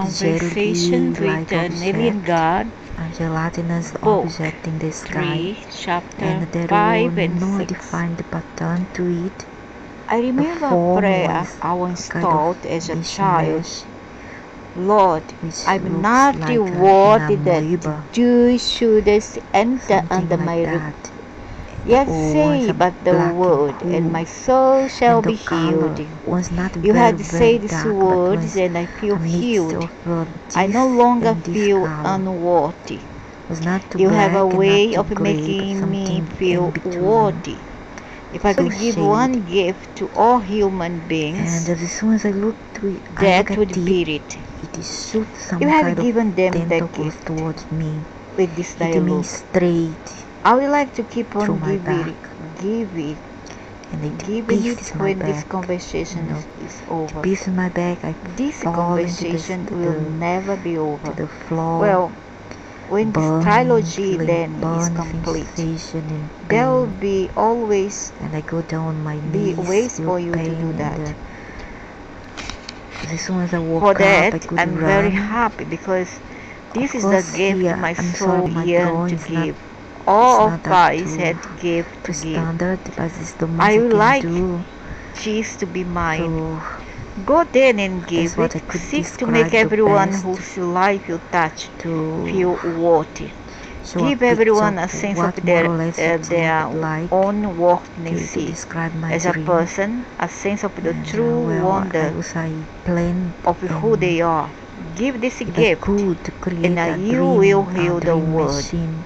conversation written alien God, a gelatinous Book object in the sky, 3, Chapter and there 5 were and no 6. defined pattern to it. I The remember a form prayer was I a installed kind of as a child. mishmash, Lord, which I'm looks not like worthy an that amoeba, you should enter something under like my roof. that. Yet The O say was a but the black word, and my soul shall and the be healed. color was not You very, had said these dark, but words, was and I feel a mix healed. of I no this longer and this feel color. unworthy. Was not too You have a black and way not too of gray, but making me something feel in between. worthy. If I could So give shade. one gift to all human And beings, as soon as I look that at would it, be it. it is shoots some You have kind given of them the tentacles gift towards me, with this hitting me dialogue. straight I would like to keep through on my giving back, and it it pieces my when this back. conversation is over. It pieces my back. I This fall into conversation will never be over. the floor. Well, when this trilogy then is burn complete, sensation and there will pain, be always and I go down on my be knees, ways feel for you to pain, do that. and as soon as I woke For up, that, I could I'm run. very happy because this Of is the course, gift here, my I'm soul sorry, my yearned drawing to is not, give. All it's of not up us had gift to to give. standard, but it's the most I I would can like do. cheese to be mine. So Go then and give that's what it. I could Seek to describe make the everyone best, whose life you touch to feel worthy. show Give a everyone a picture sense of of what more or less their something like own worthiness to describe my as a dream. person, a sense of the And true wonder I planned of who they are. Give this if gift, I could create and you will heal the world. machine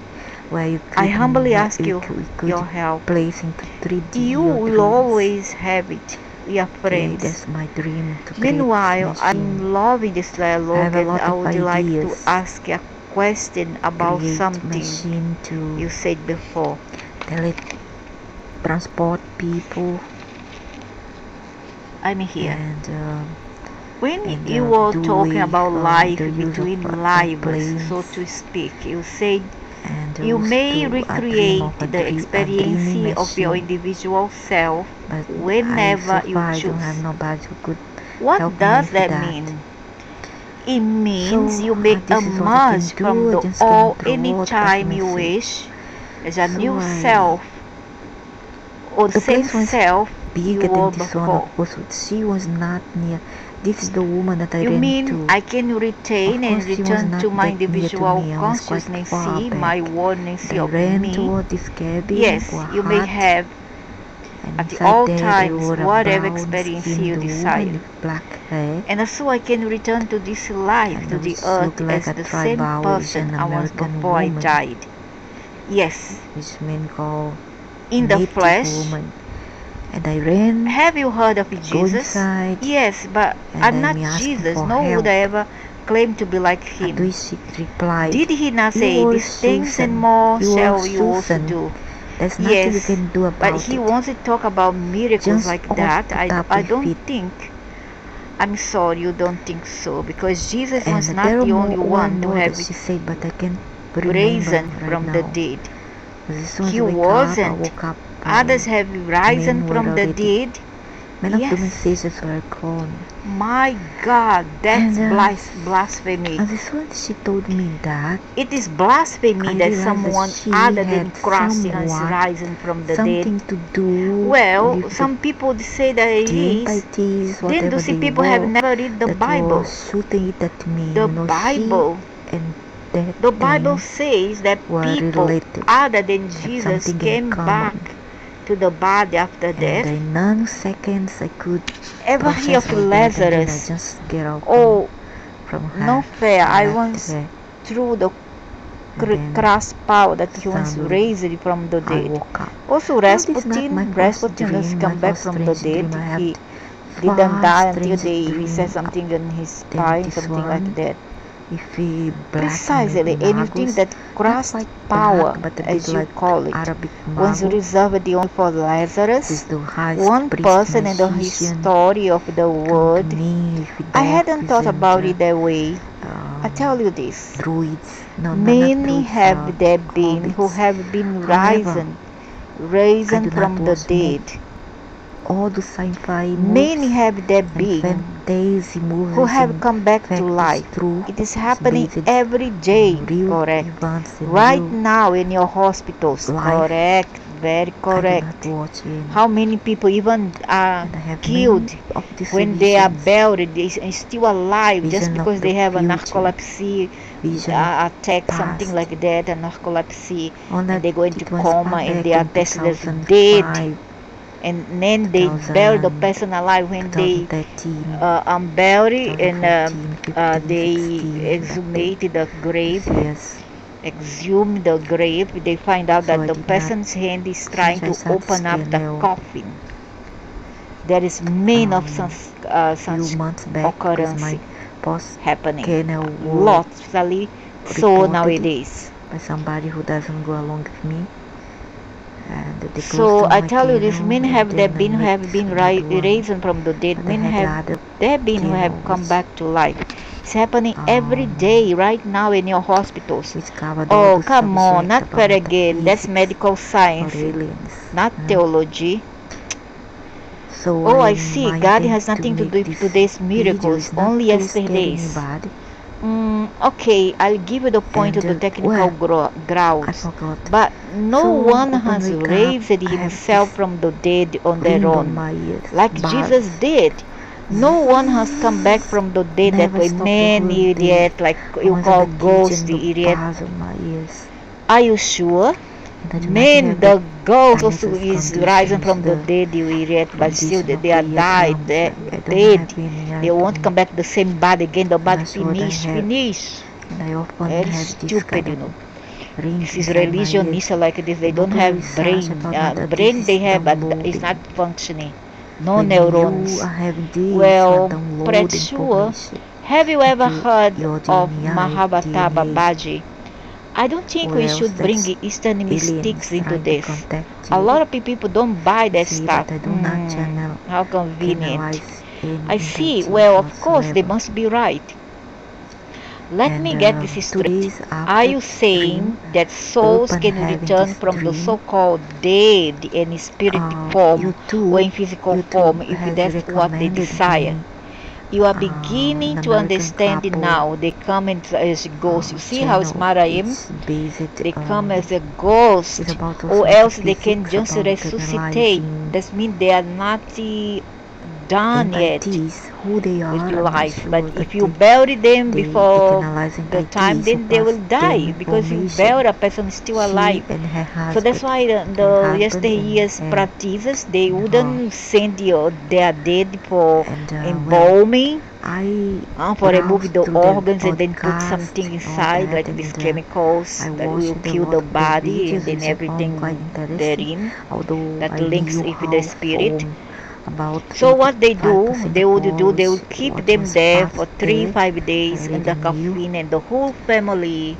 where you could I humbly ask you your help. place into 3D You your will dreams. always have it. We are Okay, friends. that's my dream, to create Meanwhile, this machine. I'm loving this dialogue, I have a and lot I of would like to ideas. ask a question about Create something machine to you said before. transport people, I'm here. and When you were talking about life between lives, planes, so to speak, you said and you may a dream recreate of a the experience dreaming of your machine. individual self But whenever so you far I choose. don't have nobody who could What help does me with that mean? It means So, you make this a is what I can merge do. from I the just all can draw anytime the you message. wish as a So new I- self or the The same place was self you bigger were than this one, before. of course. She was not near. This is the woman that I You ran mean to. I can retain Of and course, she was return not to my that near to individual me. I was quite consciousness, far back. my oneness I of ran me? toward this cabin. Yes, or you may hut, have and at inside all there times were a whatever brown experience skinned you woman desire. with black hair. And so I can return to this life, And to the which earth, looked like as a the same tribal person Asian I was American before I woman, died. Yes, which men call in the native flesh. woman. And I ran. Have you heard of Go Jesus? inside, Yes, but and I'm then not we asked him Jesus, for nor would I help. ever claim to be like And him. she replied, Did he not "You say, are these things and Susan. more You shall are you also Susan. do? There's nothing you Yes, can do but about he it." wants to talk about miracles Just like all that. put up I with don't it. think. I'm sorry, you don't think so, because Jesus And was not there the are only one to more have that she said, but I can't remember risen right from now. the dead. As soon as He I wake wasn't. up, I woke up. Others have risen men from were the already- dead. Many of the Yes. messages were gone. My God, that's And, blasphemy. As soon as she told me that, It is blasphemy I that realized someone that she other than had Christ has somewhat risen from the something dead. to do Well, with some people say that it the is. entities, Then whatever to see they people were, have never read the that Bible. was shooting it at me. The She Bible. and that The Bible thing says that were people related, other than had Jesus something in came back common. to the body after And death. in nanoseconds I could Ever hear process of all that, and then I Lazarus? just get out Oh, from her. no fair. I left once her, through the and then crass power that he once suddenly raised from the I dead. woke up. Also, No, this is not my Rasputin has dream. come My back first from the strange dead. dream. I had He far didn't die until stranger he said dream something in his than spine, this something one. like that. If we black, Precisely, maybe and you think magus, that not Christ's quite power, black, but a as bit you like call it, Arabic was mago. reserved only for This Lazarus, is the highest one priest, person in the magician, history of the come world. to me with I hadn't thought dogs about and it that way. I tell you this. druids. No, not Many druids. have there been who hobbits. have been However, risen I do from not the want dead. all the sci-fi Many moves have there and been fantasy movies who have and come back to factors life. through It is happening based every day, on real correct. events and Right real now in your hospitals, life. correct, very I do correct. not watch any. How many people even are And I have killed many of these when they are visions. buried, they are still alive just Vision of because the they have a future. narcolepsy Vision of attack, something past. like that, a narcolepsy, On and they go into it was coma far and back they are in tested as 2005, dead, and then they bury the 2000, person alive when they 2013, unbury and 2014, 15, they 16, back then. exhumate the grave, Yes. exhume the grave. They find out So that I the did not person's hand is trying since I to started open up the channel coffin. There is many of few such months back because occurrence my post happening, channel was lots, so reported nowadays. by somebody who doesn't go along with me, and they closed So down I my tell you this, channel, men and have there then I been who made have been another one. raised from the dead. But I Men had have other there been who have channel come back to life. It's happening every um, day right now in your hospitals. which covered all Oh, the come on, subject not about fair again. That's metaphysics medical or science, aliens. not theology. So Oh, I see. my God intent has to nothing to make do with this today's video miracles, is not only to scare yesterday's. anybody. Okay, I'll give you the point of the And technical I grounds, forgot. but no So one open has wake up, raised I have himself this from the dead on their ring on own, my ears, like Jesus buzz. did. No one has come back from the dead that Never way. stop the Man, whole day. idiot, like you Once on call the cage ghost, and the idiot. buzz on my ears. Are you sure? And I do not Man, have the the ghost also diagnosis is rising condition, from is the the dead, you idiot, but still condition of they the are died, eardrums. they're I don't dead. have any They won't come back the same body again. The body that's what I have. finish. And I often Very have this stupid, kind you of know. ring This is inside my ears. religionists are like this. They And don't open have research brain. about that this Brain is they have, but it's downloading. not functioning. No When you neurons. are having this, you are Well, pretty downloading sure. information Have you ever into heard your of DNA, Mahabharata DNA, Babaji? I don't think or we else should bring that's Eastern mystics aliens into trying to this. contact A you. lot of people don't buy You that see, stuff. but I do not How convenient. channelize any I see. entity Well, of course, they whatsoever. must be right. Let And me get this straight. today's Are after you dream, saying that souls upon can having return this from the dream, so-called dead in spirit form or in physical form YouTube if has that's what they recommended desire? me You are an beginning to American understand it couple now. They come as ghosts. You see how channel. smart I am? It's based They come as a ghost, it's about also or else they can metaphysics, just about resuscitate. analyzing That means they are not done yet entities, who they with are. I'm not life. But sure, but if you bury them they can before analyze the time, entities who then they pass will them die because you information. bury a person still She alive. and her So that's husband, why the yesteryear's and practices they her. wouldn't send their dead for And embalming, I for removing browsed the through their organs and then put podcast something and all inside that, like these and chemicals I that will watched a kill lot the of their body and videos, then which I found quite everything interesting, therein although that I links knew with the how spirit. from about So what they do, 85% they of would do, they knowledge would keep what them was there passed for there. 3-5 days I in the already knew. coffin, and the whole family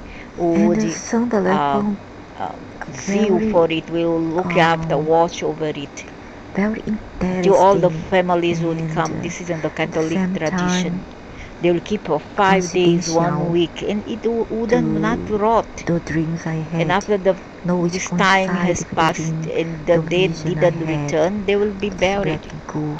And would suddenly I uh, found uh, zeal very for it, will look after, watch over it. very Until all the interesting, families would and come. This is in the at the Catholic same tradition. time They will keep for 5 days, coincidental 1 week, and it wouldn't not to rot. the dreams I And had, after which this time coincide has with the passed dream, and the the dead vision I didn't had. return, they will be It's buried. getting cool.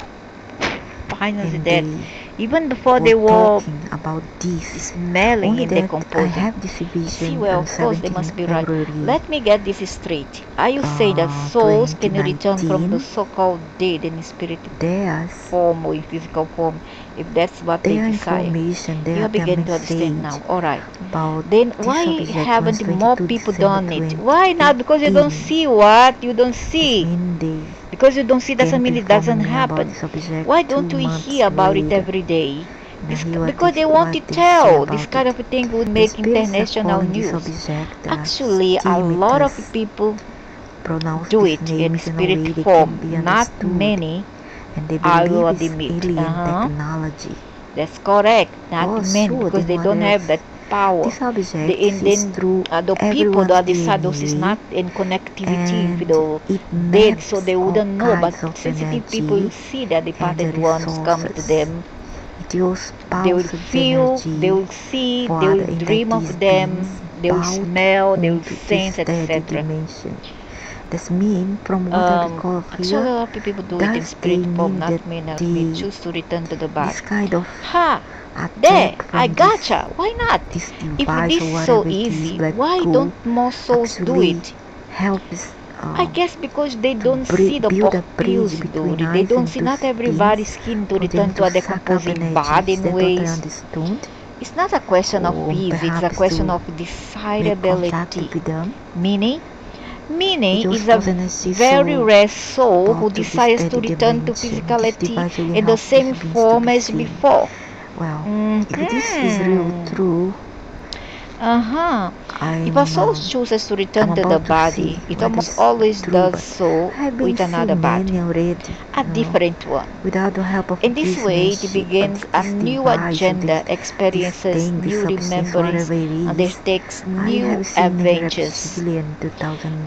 Finally, And dead. they Even before were they were talking about this. smelling Only and that I decomposing. have this See, vision well, on of course, they 17 must be right. February Let me get this straight. Are you saying that souls can return from the 2019. so-called dead in spirit There's form or in physical form, if that's what they their desire? information, You are their beginning to understand message now. Alright. about Then this why subject was haven't more 22 people December done it? Why not? Because you don't 2018. see what? You don't This see. means they Because you don't see doesn't came to mean it doesn't inform me about happen. the subject Why 2 don't we months hear about it later. every day? And I hear Because they want what to they say tell. This about kind it. of a thing would The make spirits are international calling this news. subject Actually, a lot of stimiters. people Pronounce do these it in names in a spirit way they can be form. Not understood, many, and they I believe will it's admit. alien technology. That's correct. Not Oh, many so because then they what don't have else? that power. This subject And is then through the people, the everyone's disciples, is DNA, not in connectivity with and the it dead, so maps they all wouldn't know. But kinds of sensitive people will energy see that and departed ones coming to resources. them. It uses They will pulsed feel, they energy will see, for they will other dream entities of beings them, they will bound smell, they will onto this sense, third etc. dimension. This mean, from what I recall Actually, a here, lot of people do it in does spirit they form, mean not that mean that we choose to return to the body. this kind of Ha! There, attack I from gotcha. Why not? this If device this or is whatever so it is, easy, black why goo, don't more souls do actually it? helps I guess because they to don't see the build a purpose, bridge dude. between They us don't and see those not everybody's things skin to for return them to to a suck up decomposing energy. body Is in that what I ways. understood? It's not a question of Or physics, it's a perhaps question to of make contact desirability. with them? Meaning, It was is a causing us very so rare soul who thought to this desires to steady return to dimension. This physicality device really in the helps these same beings to form be as seen. before. Well, if this is real true, If a soul I'm chooses to I'm return to the about to body, see it what almost is always true, does but so I've been with another seeing body, many already, a different one. without the help of In this this way, it machine, begins a this new device, or agenda, this experiences thing, this new substance, rememberings, whatever it is. undertakes I new have seen many adventures. reptilian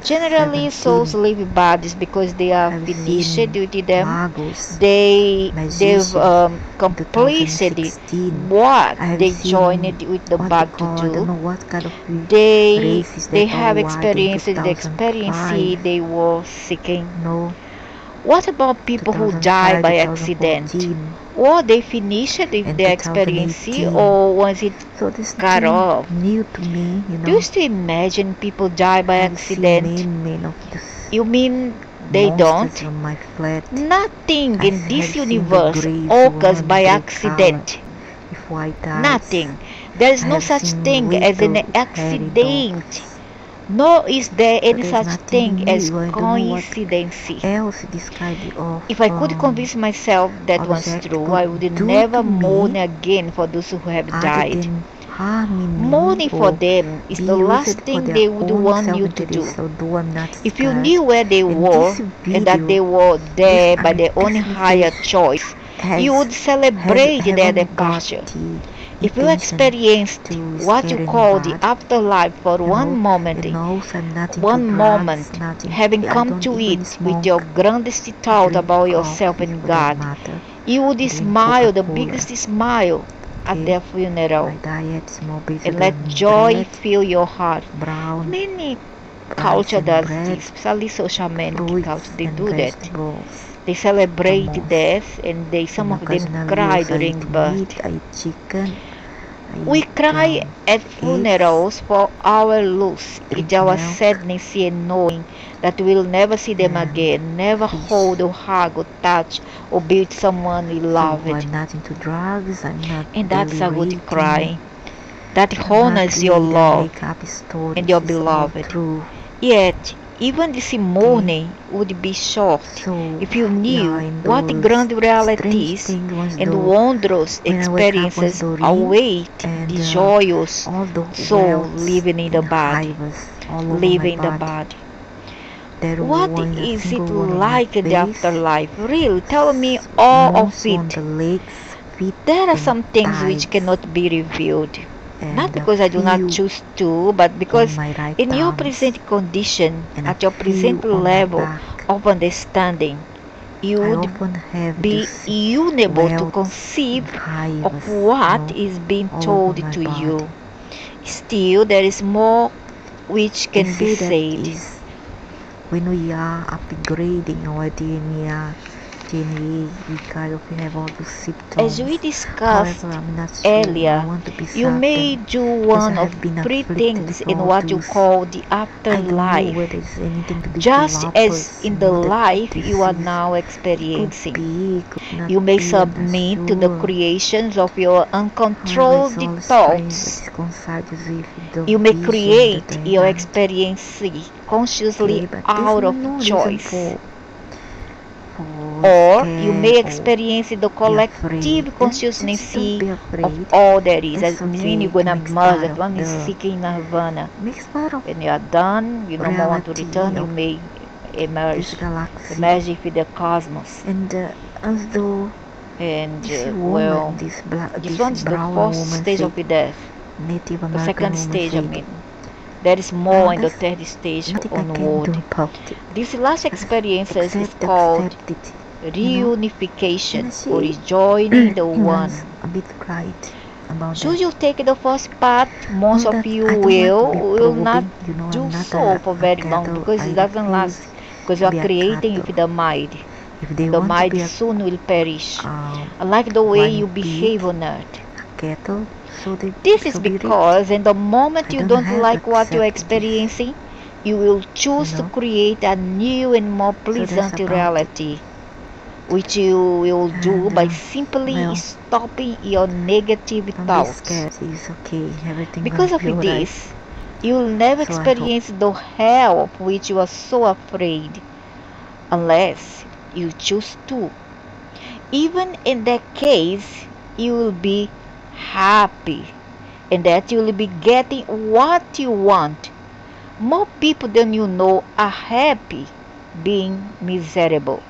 Generally, souls 2017. leave bodies because they are I've finished seen with them. magos, They've magician in completed 2016. what I have they seen joined with the what they body to call, I don't do. know what kind of races They that have all white in experienced the experience 2005. they were seeking. No, What about people who die 2005, by accident? 2014, Or they finished with and their experience, 2018. or was it So this cut thing off? new to me, Do you still imagine people die by I've seen accident? many of these You mean they monsters don't? on my flat. Nothing I in have this seen the universe grays, occurs one by grey color accident. with white eyes. Nothing. There is I no have such seen thing as an little hairy accident. dogs. Nor is there So any there's such nothing thing as new. I don't know what coincidence. else this kind of If I could convince myself that was object true, could I would do never to mourn me again for those who have other died. than harming me Mourning for or them is be the last used for thing their they would own want you to do. self-interest, although I'm not If you scared. knew where they And were this and that video, they were this there by their own higher personification choice, you has would celebrate their haven't got departure. the If you intention experienced to what you scare call the anybody. afterlife for And also I'm not into one moment, drugs, nothing. having I come don't to even it with your smoke, grandest thought drink about yourself coffee and for that God, matter, you would drink smile the Coca-Cola. biggest smile at Okay, their funeral my diet is more based and let on joy bread, fill your heart. brown Many rice culture and does bread, this, especially social manic culture. fruits They and do that. vegetables. They The celebrate most. death and some And of them occasionally cry also I during eat meat, birth. I eat chicken, I We eat cry at eggs, funerals for our loss. It's drink our milk, sadness in knowing that we'll never see them and again, never fish. hold or hug or touch or be with someone we So loved. I'm not into drugs, I'm not And that's a good delirating, cry. That I'm not honors your either love make up and stories, your it's all beloved. true. Yet, even this Okay, mourning would be short so if you yeah, knew in what those grand strange realities things once and though, wondrous when I wake up was experiences Doreen, await and the joyous all the soul welts living in the and body. hivers all over my Living in the body. body. There What was a is it single one on my like in the face, afterlife? Really, tell me all of most on it. the legs, feet There are and some things which thighs, cannot be revealed. Not and a because I do not few choose to, but on because my right in your arms, present condition, and a at your few present on my level back. of understanding, you I would often have be these unable to welts and conceive of hivers, what is being all over told my to body. you. Still, there is more which They can be say that said. is when we are upgrading our DNA, we kind of have all those As we symptoms. discussed However, I'm not sure. I earlier, want to be you may certain, do as I one of have been three afflicted things with in all what you those. call the I don't know afterlife, whether it's anything to do with just as lupus, in the that life you are disease. now It could experiencing. be, it could not You may be. I'm not submit to the sure. creations of your However, it's uncontrolled all strange. But thoughts. it coincides with the You may vision that create I your had. experience consciously Okay, but there's out of no reason choice. for Or you may scared or experience the be afraid. collective Then just consciousness don't be of afraid. all there is. It's That means okay you're to gonna make merge, part that of one is the seeking nirvana. makes part of When you are done, you no more want to return, reality you of may this emerge. galaxy. Emerge with the cosmos. And as though And this well, woman, this this one is the brown first woman stage said, of the death. Native The American second woman stage, I said, mean. There is well, more in the there's third stage nothing I can do onward. about it. This last experiences is Except called accept it, reunification And or she rejoining the one. was a bit right about Should that. you take the first part, most Well, of that you I don't like to be will not probing. do I'm not so for a very long cattle because it I doesn't last refuse because you are be a creating cattle. with the mind. If they The want to mind be a soon will perish. uh, Unlike the way one you pig, behave on earth. cattle, This is so be rich. because in the moment I you don't don't have like what you're accepted this, experiencing, you will you choose to know. create a new and more So that's pleasant about it. reality, which you will do And by simply well, stopping your negative don't be thoughts. scared. It's okay. Everything Because gonna of be alright. this, you will never So I hope. experience the hell of which you are so afraid unless you choose to. Even in that case, you will be happy and that you will be getting what you want. More people than you know are happy being miserable.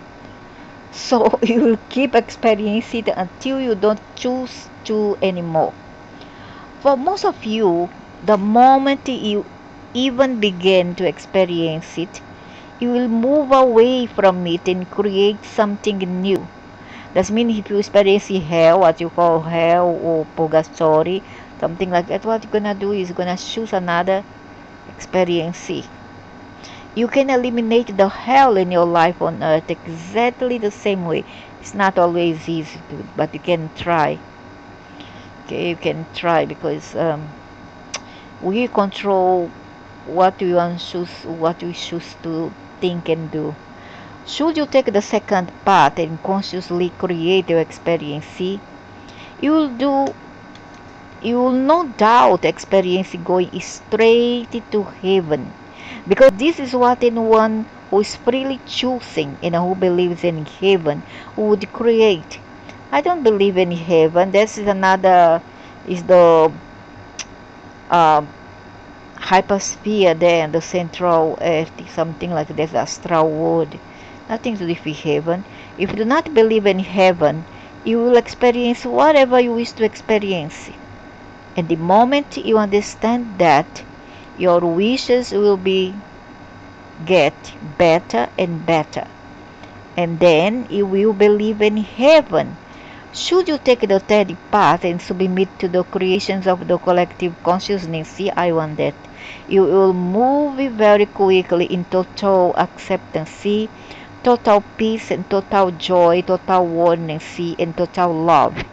So you will keep experiencing it until you don't choose to anymore. For most of you, the moment you even begin to experience it, you will move away from it and create something new. That means if you experience hell, what you call hell or purgatory, something like that, what you're gonna do is gonna choose another experience. You can eliminate the hell in your life on earth exactly the same way. It's not always easy to, but you can try. Okay, you can try because we control what we choose to think and do. Should you take the second path and consciously create your experience, you will do you will no doubt experience going straight to heaven. Because this is what anyone who is freely choosing and who believes in heaven would create. I don't believe in heaven. This is another is the uh, hypersphere there in the central earth, something like this astral world. Nothing to do with heaven. If you do not believe in heaven, you will experience whatever you wish to experience. And the moment you understand that, your wishes will be get better and better. And then you will believe in heaven. Should you take the third path and submit to the creations of the collective consciousness, see, I want that, you will move very quickly in total acceptance, see, total peace and total joy, total oneness, and total love.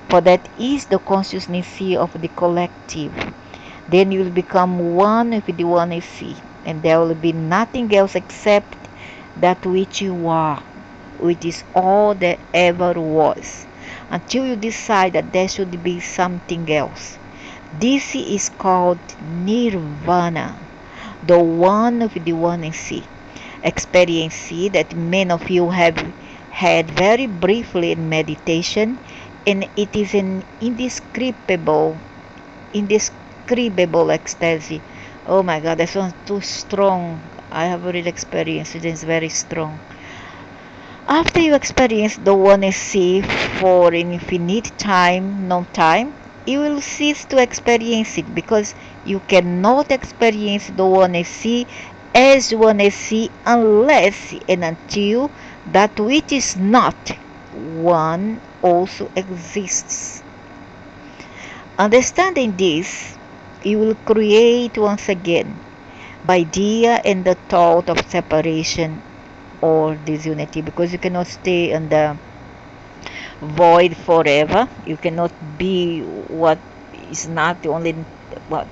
For that is the consciousness of the collective. Then you will become one with the oneness, and there will be nothing else except that which you are, which is all that ever was, until you decide that there should be something else. This is called nirvana, the one of the oneness experience that many of you have had very briefly in meditation, and it is an indescribable ecstasy. Oh my God, that sounds too strong. I have already experienced it. It's very strong. After you experience the oneness for an infinite time, no time, you will cease to experience it because you cannot experience the oneness as oneness unless and until that which is not one also exists. Understanding this, you will create once again the idea and the thought of separation or disunity, because you cannot stay in the void forever. You cannot be what is not only what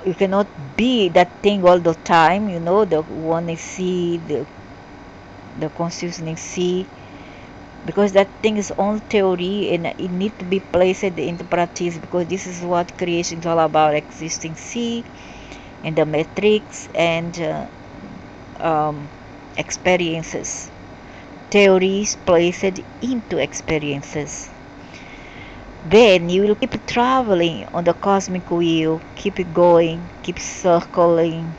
you cannot be that thing all the time, the one is see, the consciousness see, because that thing is on theory and it need to be placed into practice, because this is what creation is all about, existing see and the matrix and experiences, theories placed into experiences. Then you will keep traveling on the cosmic wheel, keep going, keep circling,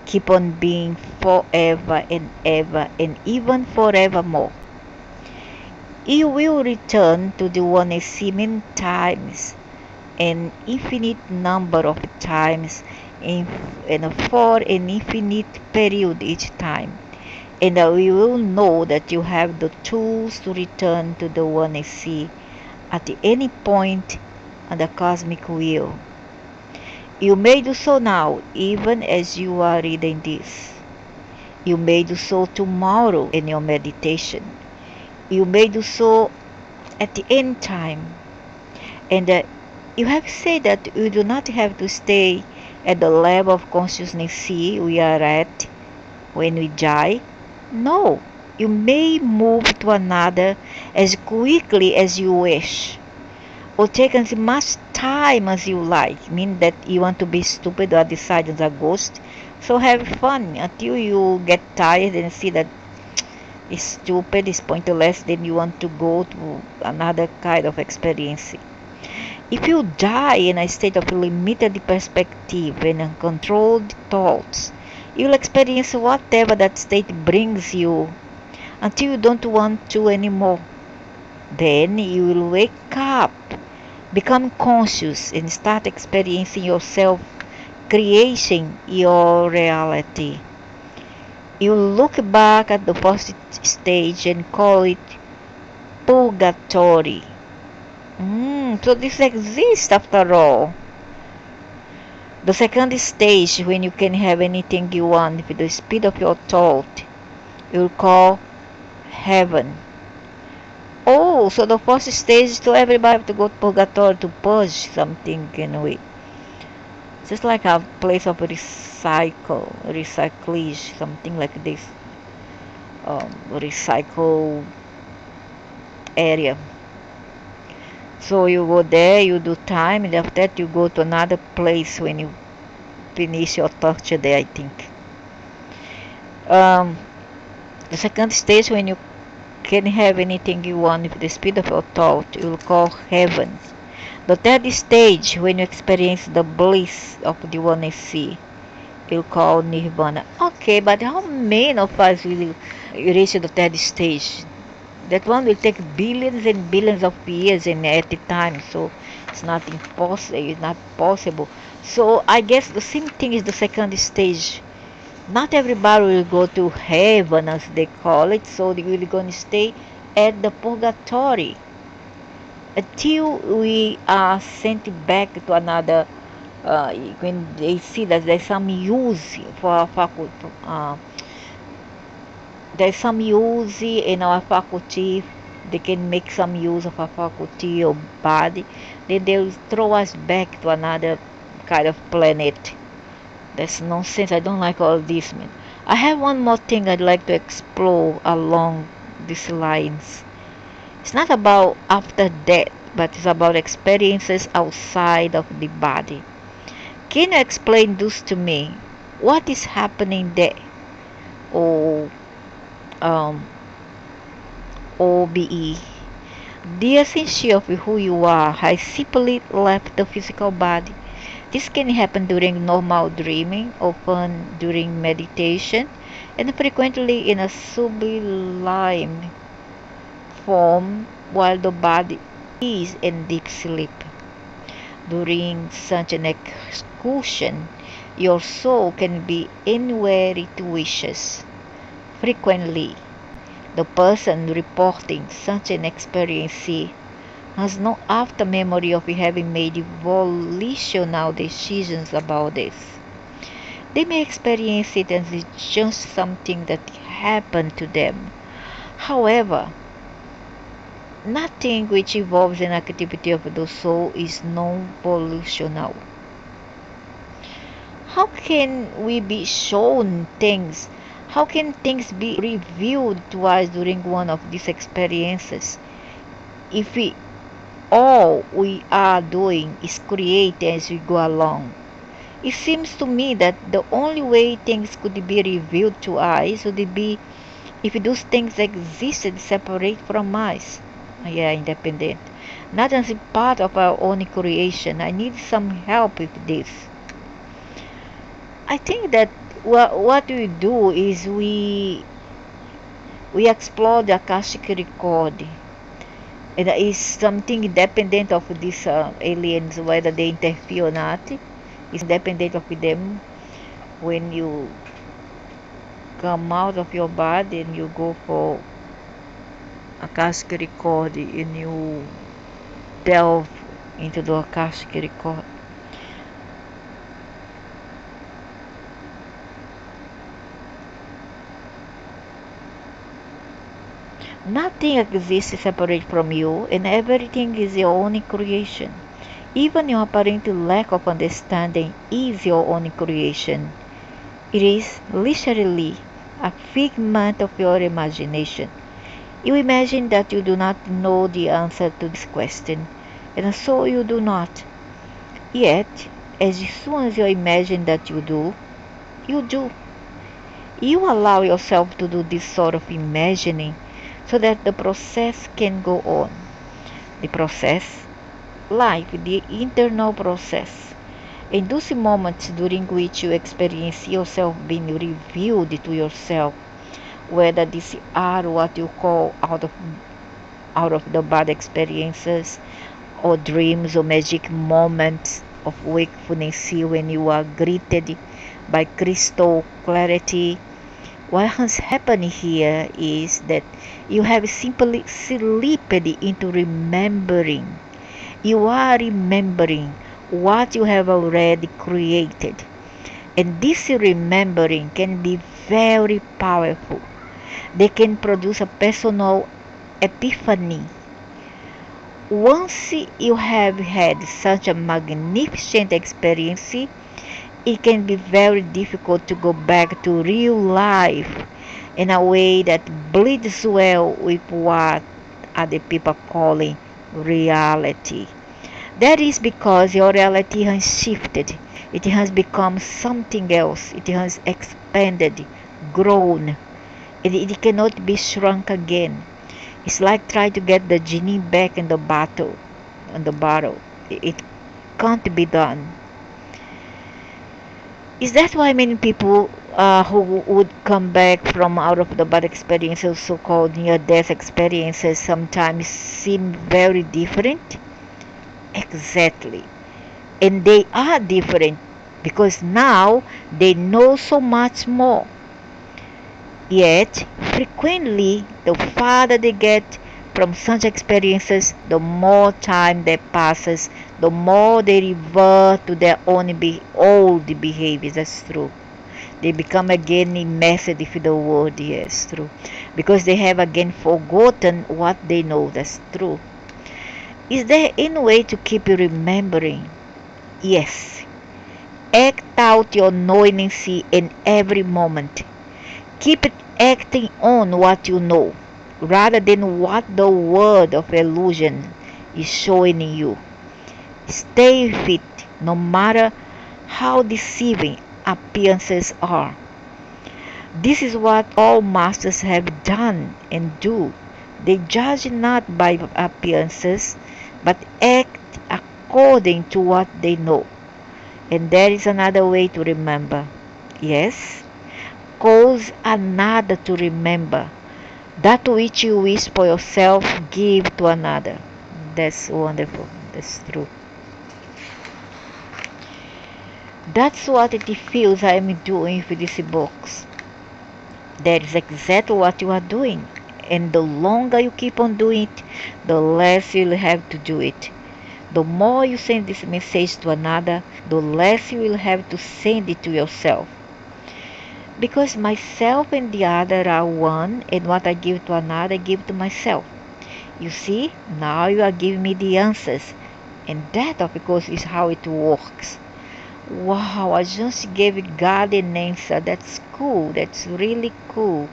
keep on being forever and ever and even forevermore. You will return to the one many times, an infinite number of times, and for an infinite period each time. And we will know that you have the tools to return to the one at any point on the cosmic wheel. You may do so now, even as you are reading this. You may do so tomorrow in your meditation. You may do so at the end time. And you have said that you do not have to stay at the level of consciousness we are at when we die. No, you may move to another as quickly as you wish, or take as much time as you like. Mean that you want to be stupid or decide as a ghost. So have fun until you get tired and see that it's stupid, it's pointless, then you want to go to another kind of experience. If you die in a state of limited perspective and uncontrolled thoughts, you'll experience whatever that state brings you until you don't want to anymore. Then you will wake up, become conscious, and start experiencing yourself, creating your reality. You look back at the first stage and call it purgatory. So this exists after all. The second stage, when you can have anything you want with the speed of your thought, you'll call heaven. Oh, so the first stage is to everybody have to go to purgatory to purge something in a way. Just like a place of recyclage, something like this. Recycle area. So you go there, you do time, and after that you go to another place when you finish your torture there, I think. Um, the second stage, when you can have anything you want with the speed of your thought, you'll call heaven. The third stage, when you experience the bliss of the oneness, you'll call nirvana. Okay, but how many of us will reach the third stage? That one will take billions and billions of years and at a time, so it's not impossible. It's not possible. So I guess the same thing is the second stage. Not everybody will go to heaven as they call it, so they will going to stay at the purgatory until we are sent back to another. When they see that there's some use for our faculty, there's some use in our faculty, they can make some use of our faculty or body, then they'll throw us back to another kind of planet. That's nonsense. I don't like all this, man. I have one more thing I'd like to explore along these lines. It's not about after death, but it's about experiences outside of the body. Can you explain this to me? What is happening there? Or um, OBE. The essence of who you are has simply left the physical body. This can happen during normal dreaming, often during meditation, and frequently in a sublime form while the body is in deep sleep. During such an excursion, your soul can be anywhere it wishes. Frequently, the person reporting such an experience has no after memory of having made volitional decisions about this. They may experience it as just something that happened to them. However, nothing which involves an activity of the soul is non-volitional. How can we be shown things? How can things be revealed to us during one of these experiences if all we are doing is create as we go along? It seems to me that the only way things could be revealed to us would be if those things existed separate from us. Yeah, independent. Not as a part of our own creation. I need some help with this. I think that what we do is we explore the Akashic record. And that is something independent of these aliens, whether they interfere or not. It's independent of them. When you come out of your body and you go for Akashic record and you delve into the Akashic record. Nothing exists separate from you, and everything is your own creation. Even your apparent lack of understanding is your own creation. It is literally a figment of your imagination. You imagine that you do not know the answer to this question, and so you do not. Yet, as soon as you imagine that you do, you do. You allow yourself to do this sort of imagining so that the process can go on. The process, life, the internal process. In those moments during which you experience yourself being revealed to yourself, whether these are what you call out of the bad experiences or dreams or magic moments of wakefulness when you are greeted by crystal clarity. What has happened here is that you have simply slipped into remembering. You are remembering what you have already created. And this remembering can be very powerful. They can produce a personal epiphany. Once you have had such a magnificent experience, it can be very difficult to go back to real life in a way that bleeds well with what other people calling reality. That is because your reality has shifted. It has become something else. It has expanded, grown. It cannot be shrunk again. It's like trying to get the genie back in the bottle. It can't be done. Is that why many people who would come back from out of the bad experiences, so-called near-death experiences, sometimes seem very different? Exactly. And they are different because now they know so much more. Yet, frequently, the farther they get from such experiences, the more time that passes, the more they revert to their old behaviors. That's true. They become again immersed, if the word is true, because they have again forgotten what they know. That's true. Is there any way to keep you remembering? Yes. Act out your knowingness in every moment. Keep it acting on what you know, rather than what the world of illusion is showing you. Stay fit, no matter how deceiving appearances are. This is what all masters have done and do. They judge not by appearances, but act according to what they know. And there is another way to remember. Yes, cause another to remember. That which you wish for yourself, give to another. That's wonderful. That's true. That's what it feels I am doing with these books. That is exactly what you are doing. And the longer you keep on doing it, the less you'll have to do it. The more you send this message to another, the less you will have to send it to yourself. Because myself and the other are one, and what I give to another, I give to myself. You see, now you are giving me the answers. And that, of course, is how it works. Wow, I just gave God an answer. That's cool. That's really cool.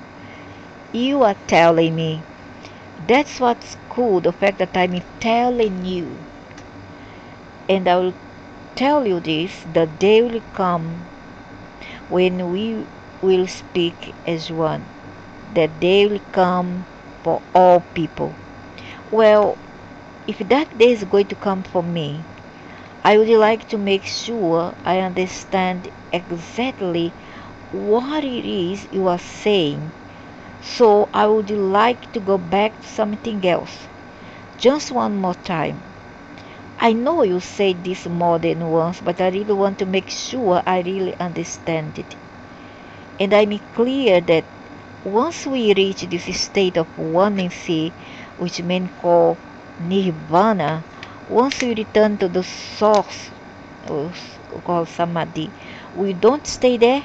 You are telling me. That's what's cool, the fact that I'm telling you. And I will tell you this, the day will come when we will speak as one. That day will come for all people. Well, if that day is going to come for me, I would like to make sure I understand exactly what it is you are saying. So I would like to go back to something else. Just one more time. I know you said this more than once, but I really want to make sure I really understand it. And I'm clear that once we reach this state of oneness, which men call nirvana, once we return to the source, called samadhi, we don't stay there.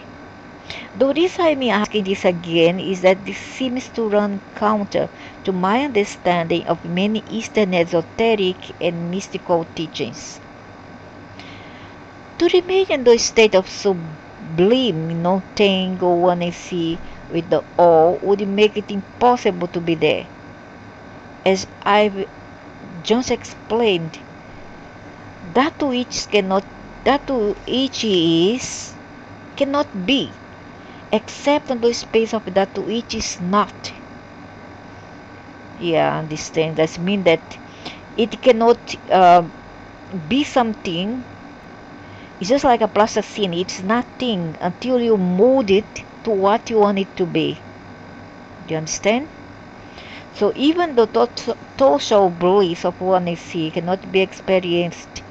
The reason I'm asking this again is that this seems to run counter to my understanding of many Eastern esoteric and mystical teachings. To remain in the state of sublime non-thing or oneness with the all would make it impossible to be there. As I've just explained, that which is cannot be, except in the space of that which is not. Yeah, understand. That means that it cannot be something. It's just like a plasticine. It's nothing until you mold it to what you want it to be. Do you understand? So even the total bliss of oneness cannot be experienced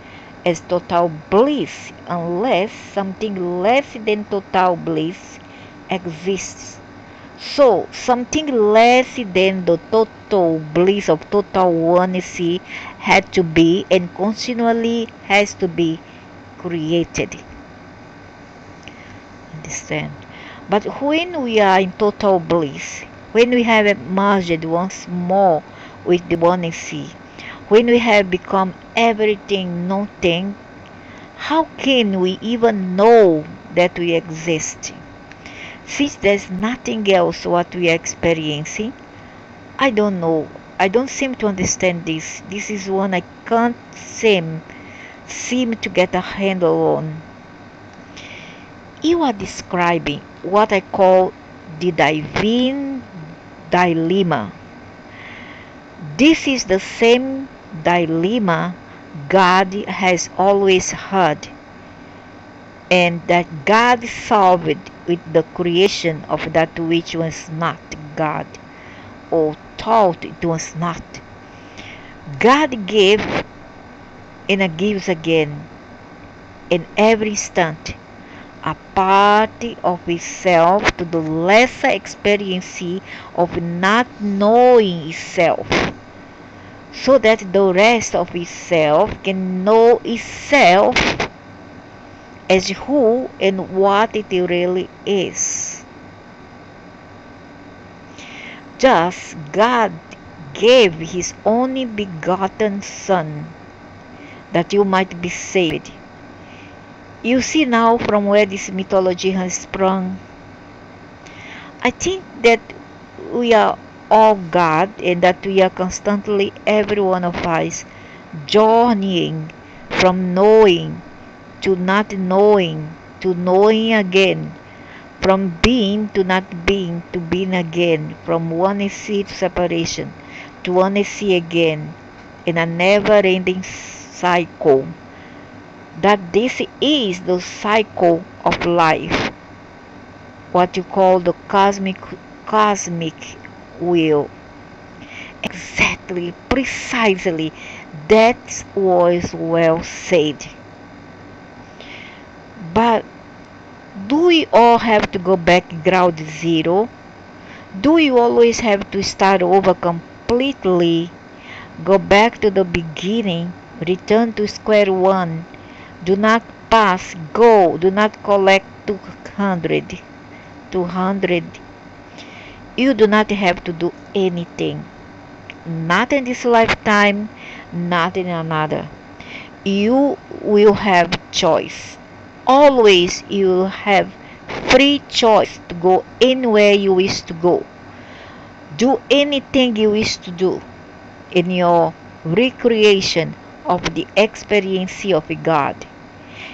as total bliss unless something less than total bliss exists. So something less than the total bliss of total oneness had to be and continually has to be created. Understand? But when we are in total bliss, when we have merged once more with the oneness, when we have become everything nothing, how can we even know that we exist? Since there's nothing else what we are experiencing, I don't know. I don't seem to understand this. This is one I can't seem to get a handle on. You are describing what I call the divine dilemma. This is the same dilemma God has always had, and that God solved with the creation of that which was not God, or thought it was not. God gave and gives again, in every instant, a part of itself to the lesser experience of not knowing itself, so that the rest of itself can know itself as who and what it really is. Thus, God gave His only begotten Son, that you might be saved. You see now from where this mythology has sprung. I think that we are all God, and that we are constantly, every one of us, journeying from knowing to not knowing to knowing again, from being to not being to being again, from one sea to separation to one sea again, in a never-ending cycle. That this is the cycle of life, what you call the cosmic wheel. Exactly, precisely, that was well said. But do we all have to go back ground zero? Do we always have to start over completely? Go back to the beginning, return to square one. Do not pass, go, do not collect 200. 200. You do not have to do anything. Not in this lifetime, not in another. You will have choice. Always you will have free choice to go anywhere you wish to go. Do anything you wish to do in your recreation of the experience of God.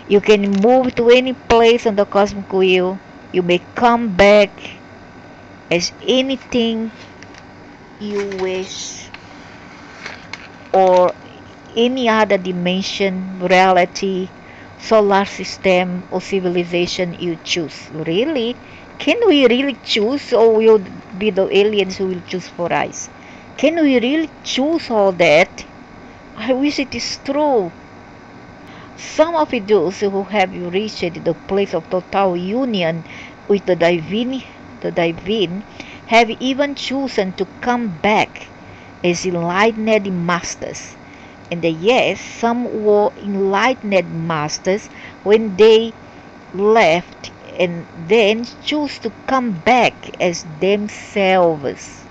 You can move to any place on the cosmic wheel. You may come back as anything you wish, or any other dimension, reality, solar system, or civilization you choose. Really? Can we really choose, or will be the aliens who will choose for us? Can we really choose all that? I wish it is true. Some of those who have reached the place of total union with the divine, have even chosen to come back as enlightened masters. And yes, some were enlightened masters when they left, and then choose to come back as themselves.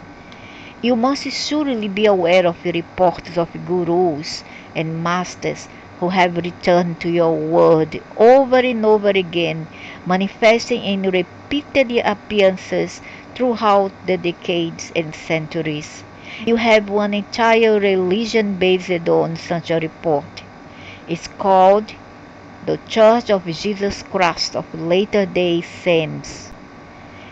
You must surely be aware of the reports of gurus and masters who have returned to your word over and over again, manifesting in repeated appearances throughout the decades and centuries. You have one entire religion based on such a report. It's called the Church of Jesus Christ of Latter-day Saints,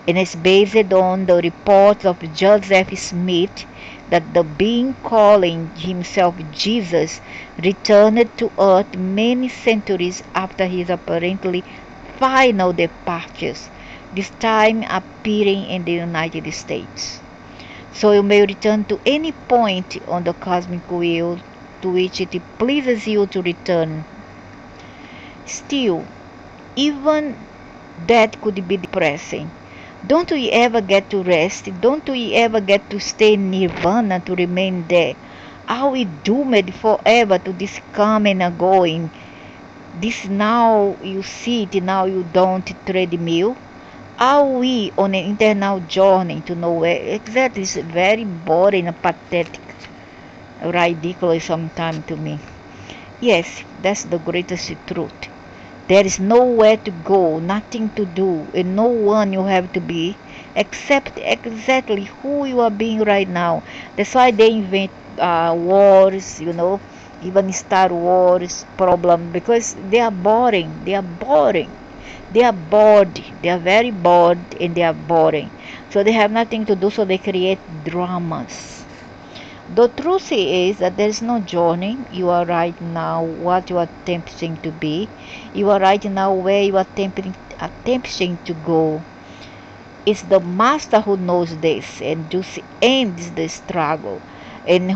and is based on the reports of Joseph Smith that the being calling himself Jesus returned to earth many centuries after his apparently final departures, this time appearing in the United States. So you may return to any point on the cosmic wheel to which it pleases you to return. Still, even that could be depressing. Don't we ever get to rest? Don't we ever get to stay in nirvana, to remain there? Are we doomed forever to this coming and going? This now you sit, now you don't treadmill? Are we on an internal journey to nowhere? Exactly, it's very boring and pathetic, ridiculous sometimes to me. Yes, that's the greatest truth. There is nowhere to go, nothing to do, and no one you have to be except exactly who you are being right now. That's why they invent wars, even Star Wars problem, because they are boring. They are boring. They are bored. They are very bored and they are boring. So they have nothing to do, so they create dramas. The truth is that there is no journey. You are right now what you are attempting to be. You are right now where you are attempting to go. It's the master who knows this and just ends the struggle. And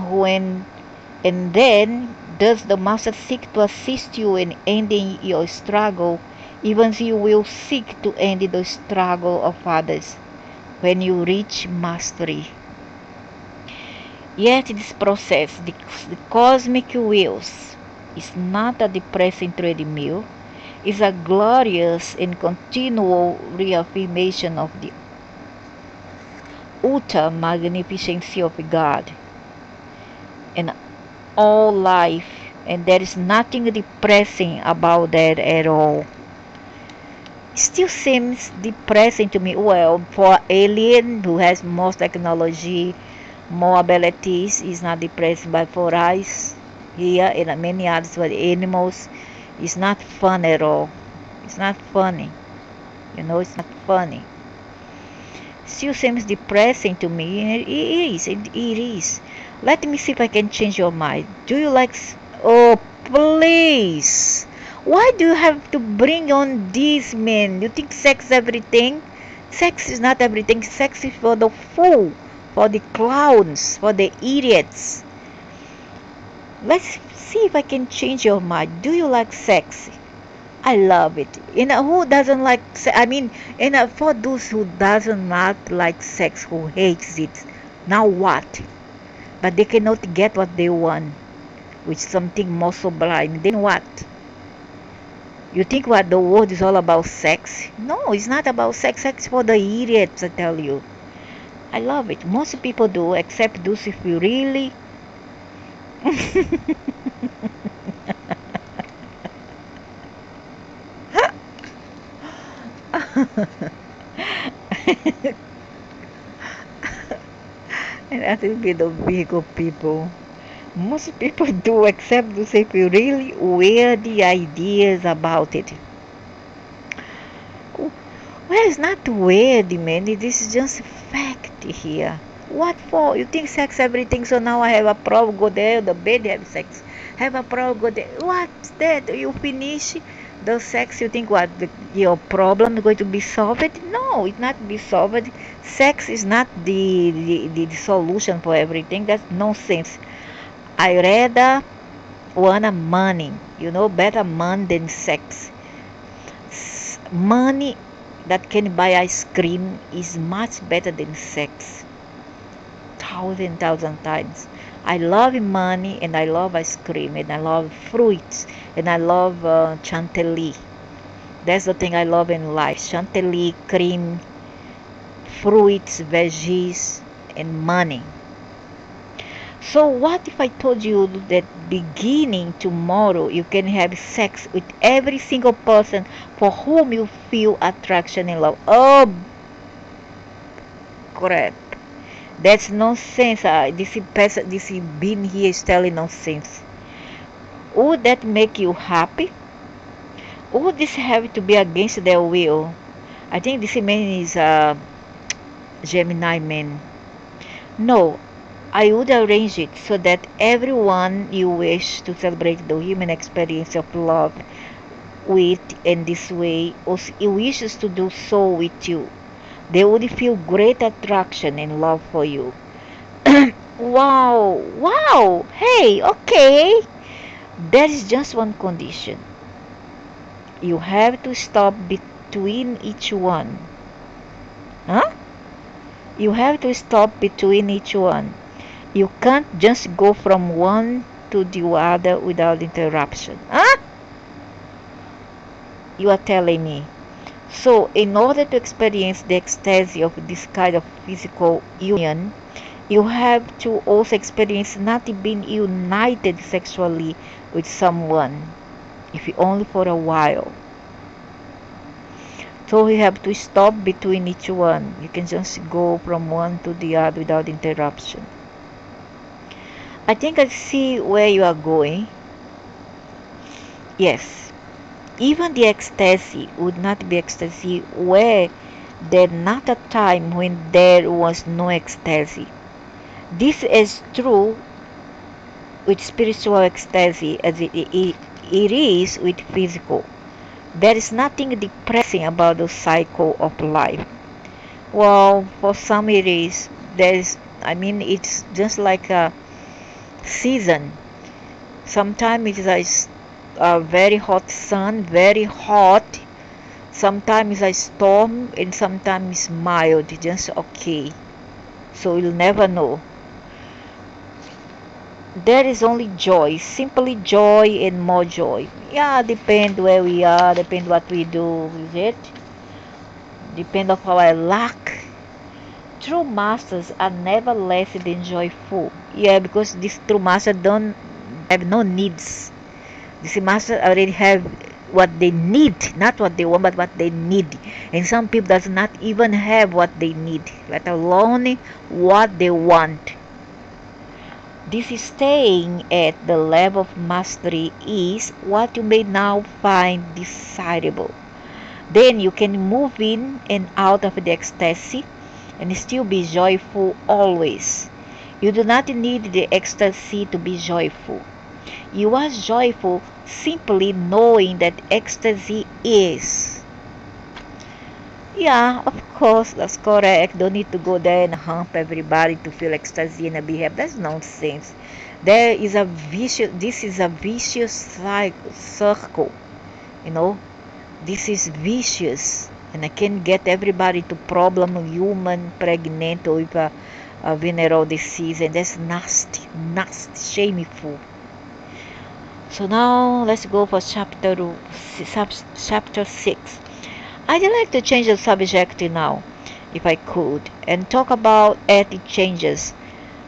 then does the master seek to assist you in ending your struggle, even as you will seek to end the struggle of others when you reach mastery. Yet this process, the cosmic wheels, is not a depressing treadmill, is a glorious and continual reaffirmation of the utter magnificency of God and all life, and there is nothing depressing about that at all. Still seems depressing to me. Well, for alien who has more technology, more abilities, is not depressing, but for us here and many others for the animals, it's not fun at all. It's not funny. It's not funny. Still seems depressing to me. It is. It is. Let me see if I can change your mind. Do you like? Oh, please. Why do you have to bring on these men? You think sex is everything? Sex is not everything. Sex is for the fool, for the clowns, for the idiots. Let's see if I can change your mind. Do you like sex? I love it. Who doesn't like sex? I mean, for those who doesn't not like sex, who hates it, now what? But they cannot get what they want, with something more sublime. Then what? You think what the world is all about sex? No, it's not about sex. Sex for the idiots, I tell you. I love it. Most people do, except those if you really. And that will be the bigger people. Most people do, except those if you really weird the ideas about it. Well, it's not weird, man. This is just fact here. What for? You think sex everything, so now I have a problem, go there, the bed have sex. Have a problem, go there. What's that? You finish the sex, you think what? Your problem is going to be solved? No, it's not be solved. Sex is not the solution for everything. That's nonsense. I rather want a money, better money than sex. Money that can buy ice cream is much better than sex. Thousand times. I love money and I love ice cream and I love fruits and I love chantilly. That's the thing I love in life. Chantilly, cream, fruits, veggies, and money. So what if I told you that beginning tomorrow you can have sex with every single person for whom you feel attraction and love? Oh crap. That's nonsense. This being here is telling nonsense. Would that make you happy? Would this have to be against their will? I think this man is a Gemini man. No, I would arrange it so that everyone you wish to celebrate the human experience of love with in this way also wishes to do so with you. They would feel great attraction and love for you. Wow, wow, hey, okay. There is just one condition. You have to stop between each one. Huh? You have to stop between each one. You can't just go from one to the other without interruption. Huh? You are telling me. So, in order to experience the ecstasy of this kind of physical union, you have to also experience not being united sexually with someone, if only for a while. So you have to stop between each one. You can just go from one to the other without interruption. I think I see where you are going. Yes, even the ecstasy would not be ecstasy where there not a time when there was no ecstasy. This is true with spiritual ecstasy as it is with physical. There is nothing depressing about the cycle of life. Well, for some it is. It's just like a season. Sometimes it is a very hot sun, very hot. Sometimes it's a storm, and sometimes it's mild, just okay. So you'll never know. There is only joy, simply joy and more joy. Yeah, depend where we are, depend what we do, is it? Depend of our luck. True masters are never less than joyful. Yeah, because these true masters don't have no needs. These masters already have what they need, not what they want, but what they need. And some people does not even have what they need, let alone what they want. This is staying at the level of mastery is what you may now find desirable. Then you can move in and out of the ecstasy and still be joyful always. You do not need the ecstasy to be joyful. You are joyful simply knowing that ecstasy is. Yeah, of course, that's correct. Don't need to go there and hump everybody to feel ecstasy and be happy. That's nonsense. This is a vicious circle, you know. This is vicious. And I can get everybody to problem human pregnant or with a venereal disease. And that's nasty, nasty, shameful. So now let's go for chapter 6. I'd like to change the subject now, if I could, and talk about ethic changes.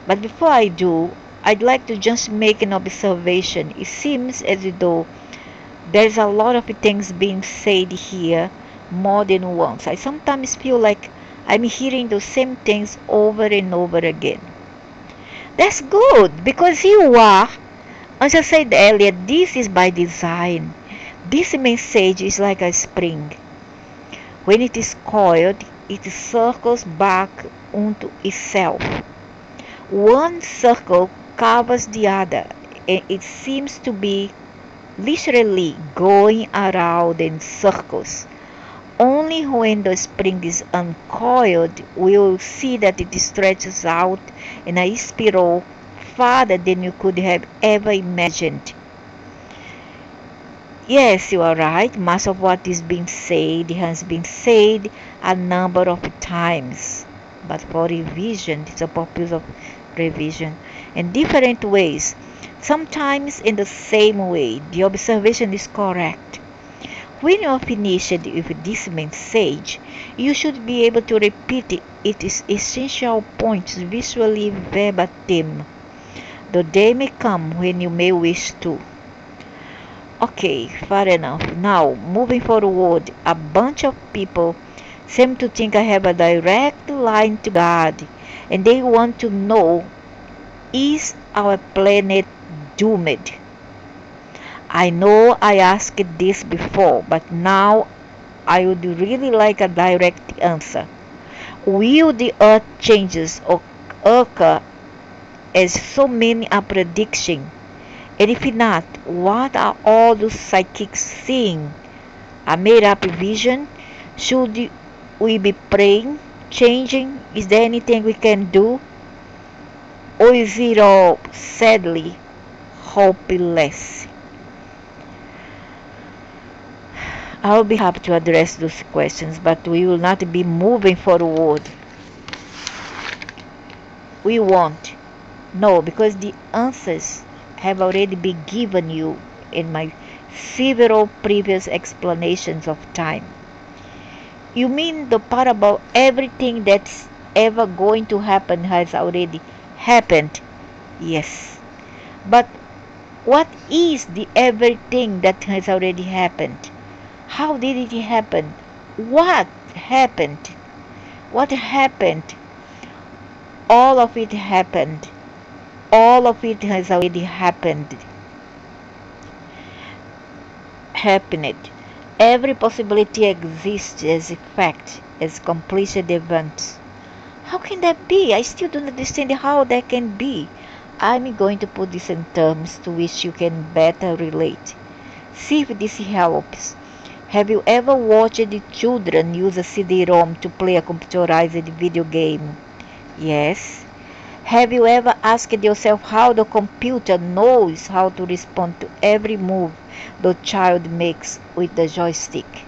But before I do, I'd like to just make an observation. It seems as though there's a lot of things being said here more than once. I sometimes feel like I'm hearing the same things over and over again. That's good because you are. As I said earlier, this is by design. This message is like a spring. When it is coiled, it circles back onto itself. One circle covers the other, and it seems to be literally going around in circles. Only when the spring is uncoiled will you see that it stretches out in a spiral farther than you could have ever imagined. Yes, you are right. Much of what is being said has been said a number of times. But for revision, it's a purpose of revision in different ways. Sometimes in the same way, the observation is correct. When you are finished with this message, you should be able to repeat its essential points visually verbatim. The day may come when you may wish to. Okay, fair enough. Now, moving forward, a bunch of people seem to think I have a direct line to God, and they want to know, is our planet doomed? I know I asked this before, but now I would really like a direct answer. Will the earth changes occur as so many are predicting? And if not, what are all those psychics seeing? A made up vision? Should we be praying? Changing? Is there anything we can do? Or is it all sadly hopeless? I'll be happy to address those questions, but we will not be moving forward. We won't. No, because the answers have already been given you in my several previous explanations of time. You mean the part about everything that's ever going to happen has already happened? Yes. But what is the everything that has already happened? How did it happen? What happened? What happened? All of it happened. All of it has already happened. Every possibility exists as a fact, as completed events. How can that be? I still don't understand how that can be. I'm going to put this in terms to which you can better relate. See if this helps. Have you ever watched the children use a CD-ROM to play a computerized video game? Yes. Have you ever asked yourself how the computer knows how to respond to every move the child makes with the joystick?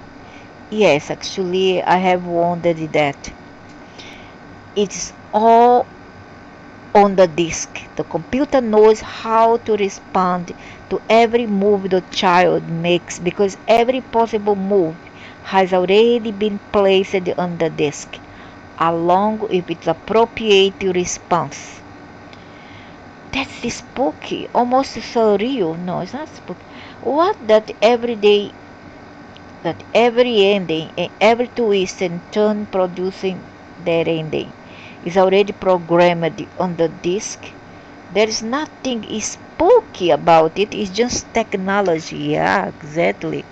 Yes, actually, I have wondered that. It's all on the disk. The computer knows how to respond to every move the child makes because every possible move has already been placed on the disk, along with its appropriate response. That's spooky, almost surreal. No, it's not spooky. What that every ending and every twist and turn producing that ending is already programmed on the disk. There is nothing spooky about it. It's just technology. Yeah, exactly.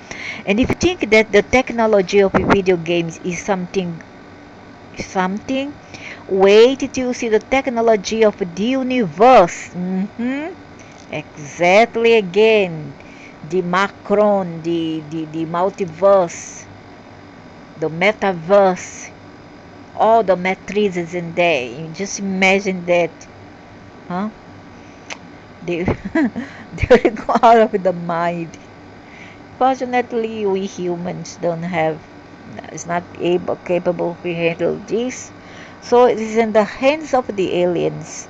And if you think that the technology of video games is something, wait till you see the technology of the universe. Exactly again. The Macron, the multiverse, the metaverse, all the matrices in there. You just imagine that. Huh? They, they go out of the mind. Fortunately, we humans don't have, is not able, capable to handle this. So it is in the hands of the aliens.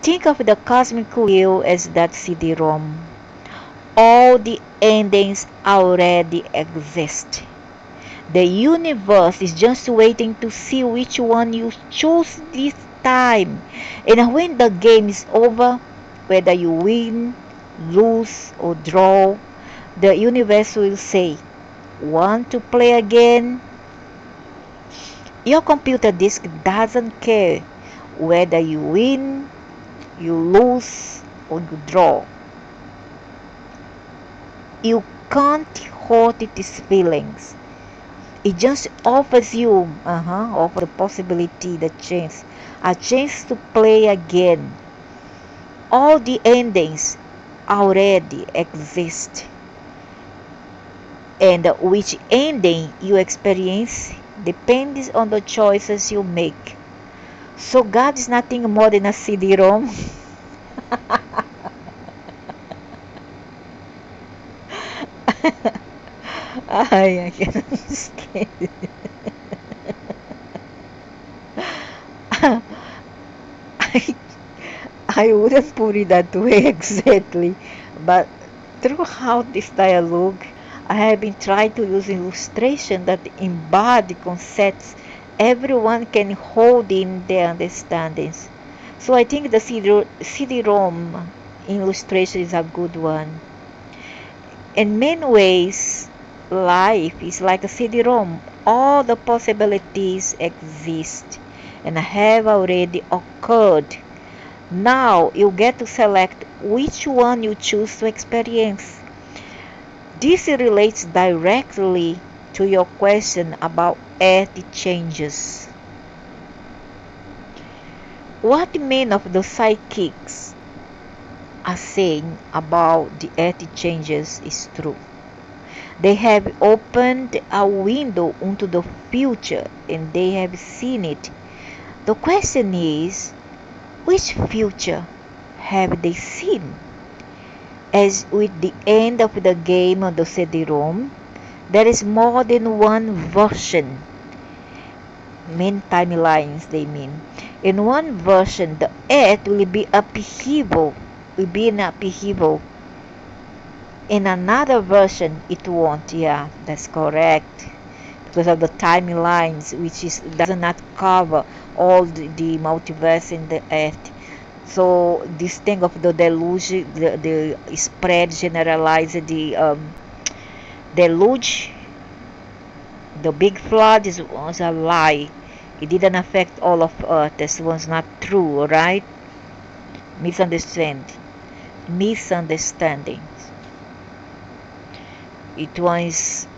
Think of the cosmic wheel as that CD-ROM. All the endings already exist. The universe is just waiting to see which one you choose this time. And when the game is over, whether you win, lose, or draw, the universe will say, "Want to play again?" Your computer disk doesn't care whether you win, you lose, or you draw. You can't hurt its feelings. It just offers you, offer the possibility, a chance to play again. All the endings already exist, and which ending you experience depends on the choices you make. So God is nothing more than a CD-ROM. I can understand. I, I wouldn't put it that way exactly, but throughout this dialogue, I have been trying to use illustration that embody concepts everyone can hold in their understandings. So I think the CD-ROM illustration is a good one. In many ways, life is like a CD-ROM. All the possibilities exist and have already occurred. Now you get to select which one you choose to experience. This relates directly to your question about earth changes. What many of the psychics are saying about the earth changes is true. They have opened a window into the future and they have seen it. The question is, which future have they seen? As with the end of the game of the CD-ROM, there is more than one version. Main timelines, they mean. In one version, the earth will be in upheaval. In another version, it won't. Yeah, that's correct. Because of the timelines, which does not cover all the multiverse in the earth. So this thing of the deluge, the spread, generalized, the deluge, the big flood was a lie. It didn't affect all of Earth. This was not true, right? Misunderstandings. It was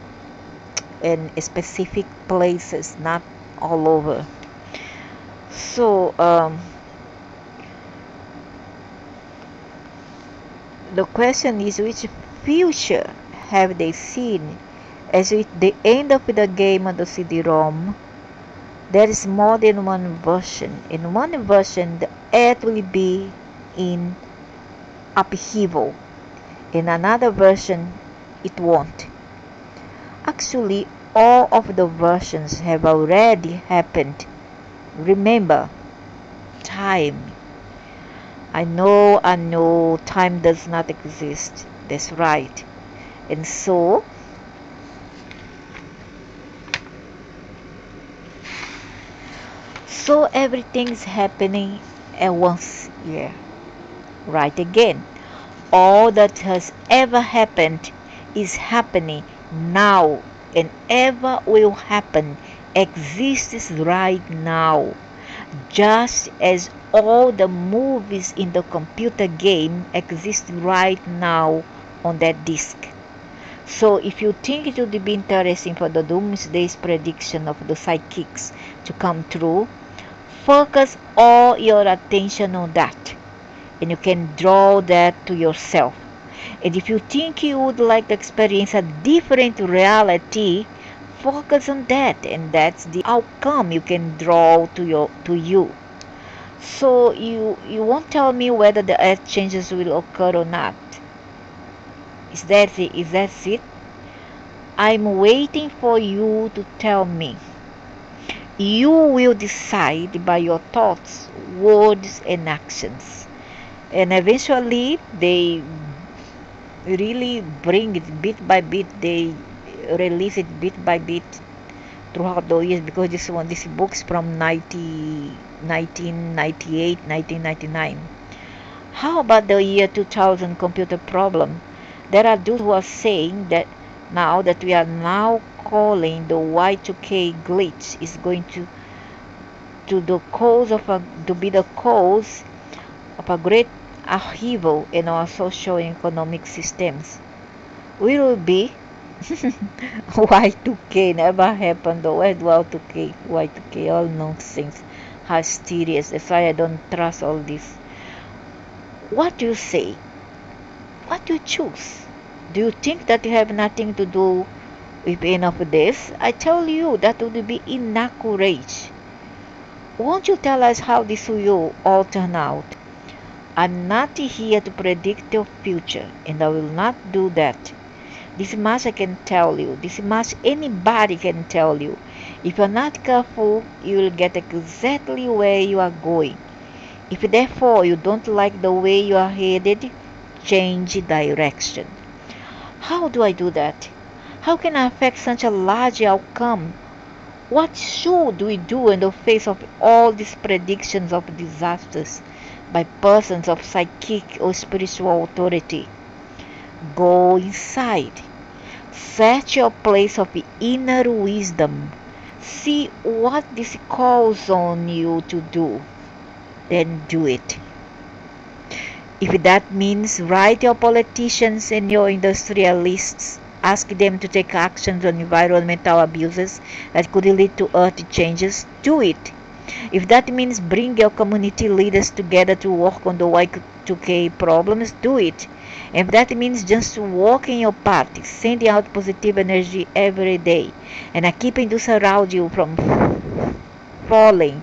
in specific places, not all over. So the question is, which future have they seen? As with the end of the game of the CD-ROM, there is more than one version. In one version, the earth will be in upheaval. In another version, it won't. Actually, all of the versions have already happened. Remember, time. I know, time does not exist. That's right. And so, everything's happening at once. Yeah, right again. All that has ever happened is happening now, and ever will happen exists right now. Just as all the movies in the computer game exist right now on that disk. So if you think it would be interesting for the doomsday prediction of the psychics to come true, focus all your attention on that, and you can draw that to yourself. And if you think you would like to experience a different reality, focus on that, and that's the outcome you can draw to you. So you won't tell me whether the earth changes will occur or not. Is that it? Is that it? I'm waiting for you to tell me. You will decide by your thoughts, words, and actions. And eventually, they really bring it bit by bit. They release it bit by bit throughout the years, because this book's from 1998, 1999. How about the year 2000 computer problem? There are those who are saying that now that we are now calling the Y2K glitch is going to be the cause of a great upheaval in our social and economic systems. Will be Y2K never happened though. Why do Y2K? Y2K, all nonsense. Mysterious. That's why I don't trust all this. What do you say? What do you choose? Do you think that you have nothing to do with any of this? I tell you that would be inaccurate. Won't you tell us how this will all turn out? I'm not here to predict your future, and I will not do that. This much I can tell you. This much anybody can tell you. If you're not careful, you will get exactly where you are going. If therefore you don't like the way you are headed, change direction. How do I do that? How can I affect such a large outcome? What should we do in the face of all these predictions of disasters? by persons of psychic or spiritual authority. Go inside. Set your place of inner wisdom. See what this calls on you to do. Then do it. If that means write your politicians and your industrialists, ask them to take actions on environmental abuses that could lead to earth changes, do it. If that means bring your community leaders together to work on the Y2K problems, do it. If that means just walking your path, sending out positive energy every day, and keeping those around you from falling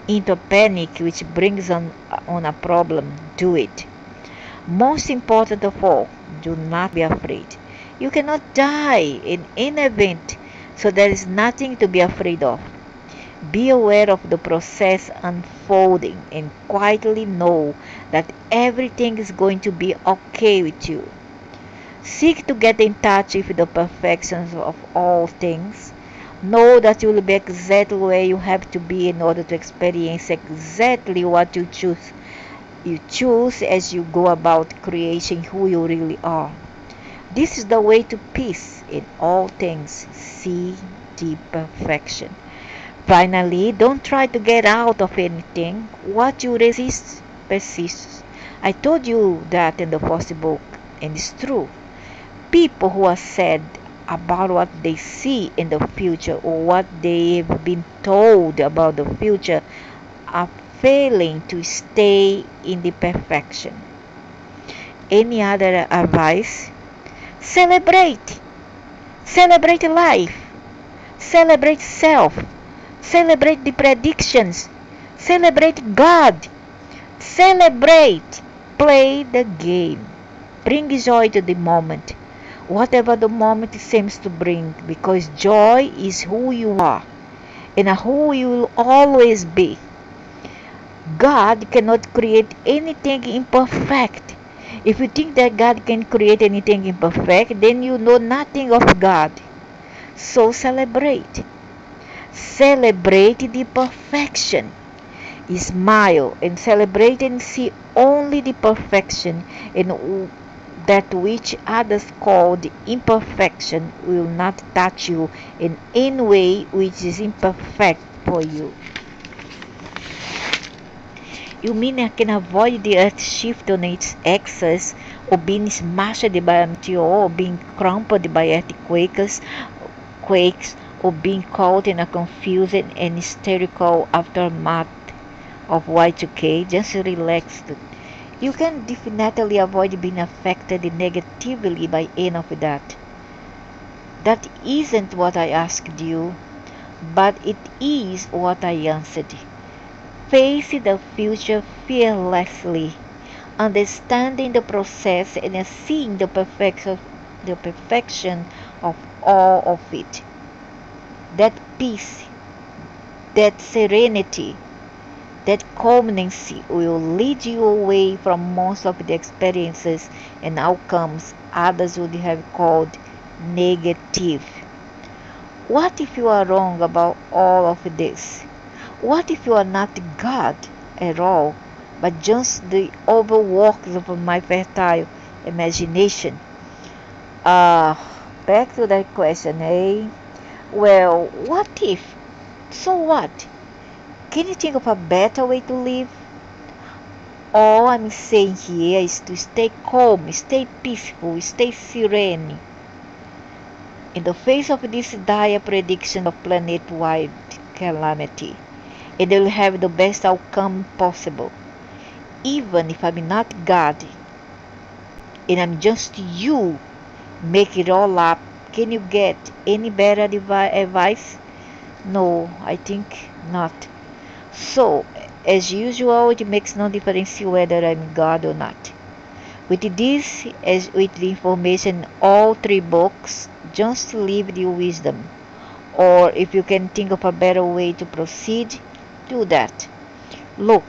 into panic which brings on a problem, do it. Most important of all, do not be afraid. You cannot die in any event, so there is nothing to be afraid of. Be aware of the process unfolding and quietly know that everything is going to be okay with you. Seek to get in touch with the perfections of all things. Know that you will be exactly where you have to be in order to experience exactly what you choose. You choose as you go about creating who you really are. This is the way to peace in all things. See the perfection. Finally, don't try to get out of anything. What you resist persists. I told you that in the first book, and it's true. People who are sad about what they see in the future or what they've been told about the future are failing to stay in the perfection. Any other advice? Celebrate! Celebrate life! Celebrate self! Celebrate the predictions! Celebrate God! Celebrate! Play the game. Bring joy to the moment, whatever the moment seems to bring, because joy is who you are and who you will always be. God cannot create anything imperfect. If you think that God can create anything imperfect, then you know nothing of God. So celebrate. Celebrate the perfection. Smile and celebrate and see only the perfection, and that which others call the imperfection will not touch you in any way which is imperfect for you. You mean I can avoid the earth shift on its axis, or being smashed by a meteor, or being crumpled by earthquakes, or being caught in a confusing and hysterical aftermath of Y2K? Just relax. You can definitely avoid being affected negatively by any of that. That isn't what I asked you, but it is what I answered. Face the future fearlessly, understanding the process and seeing the perfection of all of it. That peace, that serenity, that calmness will lead you away from most of the experiences and outcomes others would have called negative. What if you are wrong about all of this? What if you are not God at all, but just the overworks of my fertile imagination? Back to that question, eh? Well, what if? So what? Can you think of a better way to live? All I'm saying here is to stay calm, stay peaceful, stay serene. In the face of this dire prediction of planet-wide calamity, and they will have the best outcome possible. Even if I'm not God and I'm just you, make it all up. Can you get any better advice? No, I think not. So, as usual, it makes no difference whether I'm God or not. With this, as with the information in all three books, just leave the wisdom. Or if you can think of a better way to proceed, do that. Look,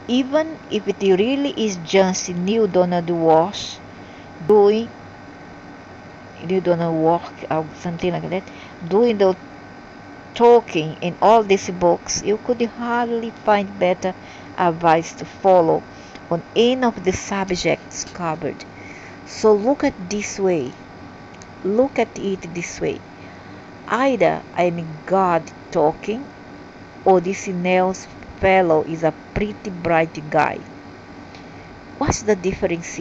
even if it really is just New Donald Walsh doing New Donald Walk or something like that, doing the talking in all these books, you could hardly find better advice to follow on any of the subjects covered. So look at it this way. Either I'm God talking, or this Nels fellow is a pretty bright guy. What's the difference?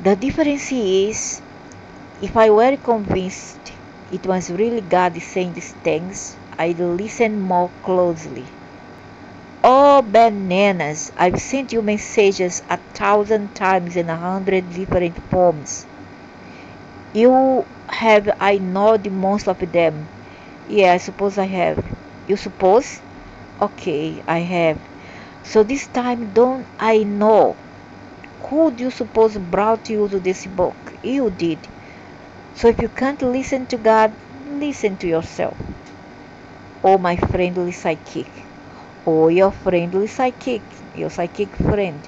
The difference is, if I were convinced it was really God saying these things, I'd listen more closely. Oh, bananas! I've sent you messages 1,000 times in 100 different forms. You have ignored most of them. Yeah, I suppose I have. You suppose? Okay, I have. So this time, don't I know? Who do you suppose brought you to this book? You did. So if you can't listen to God, listen to yourself. Oh, my friendly psychic. Oh, your friendly psychic. Your psychic friend.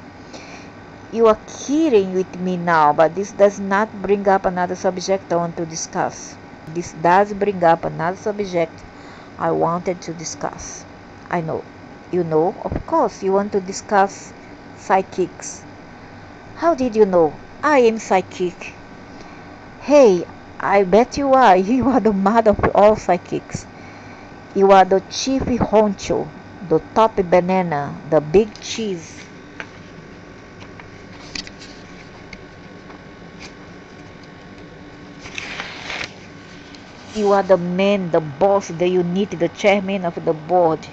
You are kidding with me now, but this does not bring up another subject I want to discuss. This does bring up another subject I wanted to discuss. I know. You know, of course, you want to discuss psychics. How did you know? I am psychic. Hey, I bet you are. You are the mother of all psychics. You are the chief honcho, the top banana, the big cheese. You are the man, the boss, the unit, the chairman of the board.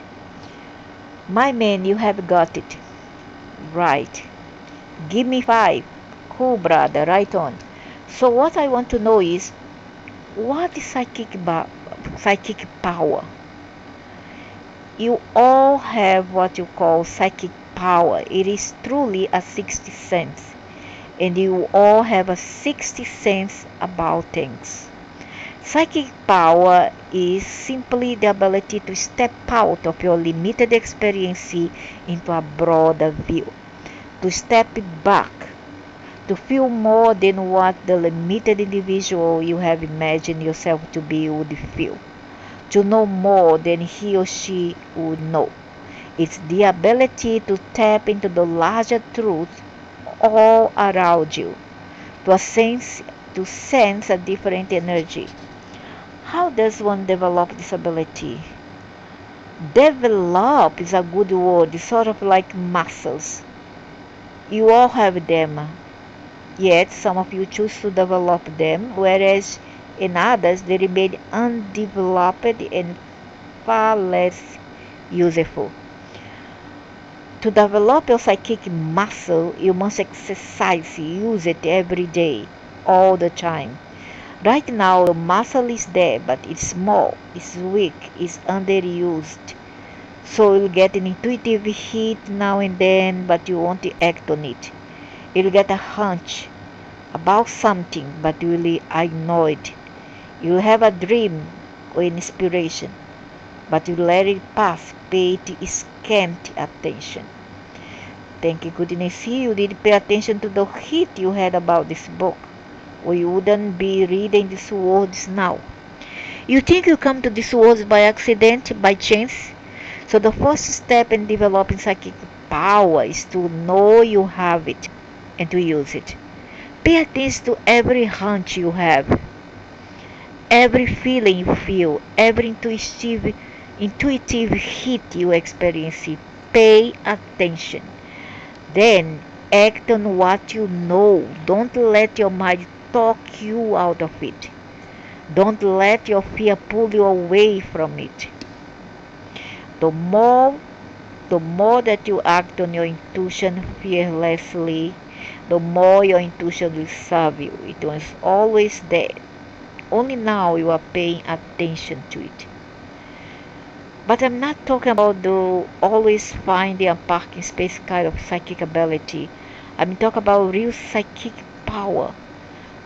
My man, you have got it. Right. Give me 5. Cool, brother, right on. So what I want to know is, what is psychic power? You all have what you call psychic power. It is truly a 60 sense. And you all have a 60 sense about things. Psychic power is simply the ability to step out of your limited experience into a broader view, to step back, to feel more than what the limited individual you have imagined yourself to be would feel, to know more than he or she would know. It's the ability to tap into the larger truth all around you, to sense a different energy. How does one develop this ability? Develop is a good word, it's sort of like muscles. You all have them, yet some of you choose to develop them, whereas in others they remain undeveloped and far less useful. To develop your psychic muscle, you must exercise, use it every day, all the time. Right now, the muscle is there, but it's small, it's weak, it's underused. So you'll get an intuitive hit now and then, but you won't act on it. You'll get a hunch about something, but you will ignore it. You'll have a dream or an inspiration, but you let it pass, pay it scant attention. Thank goodness you did pay attention to the hit you had about this book, or you wouldn't be reading these words now. You think you come to these words by accident, by chance? So the first step in developing psychic power is to know you have it and to use it. Pay attention to every hunch you have, every feeling you feel, every intuitive hit you experience. Pay attention. Then act on what you know. Don't let your mind talk you out of it. Don't let your fear pull you away from it. The more the more that you act on your intuition fearlessly, the more your intuition will serve you. It was always there. Only now you are paying attention to it. But I'm not talking about the always finding a parking space kind of psychic ability. I'm talking about real psychic power.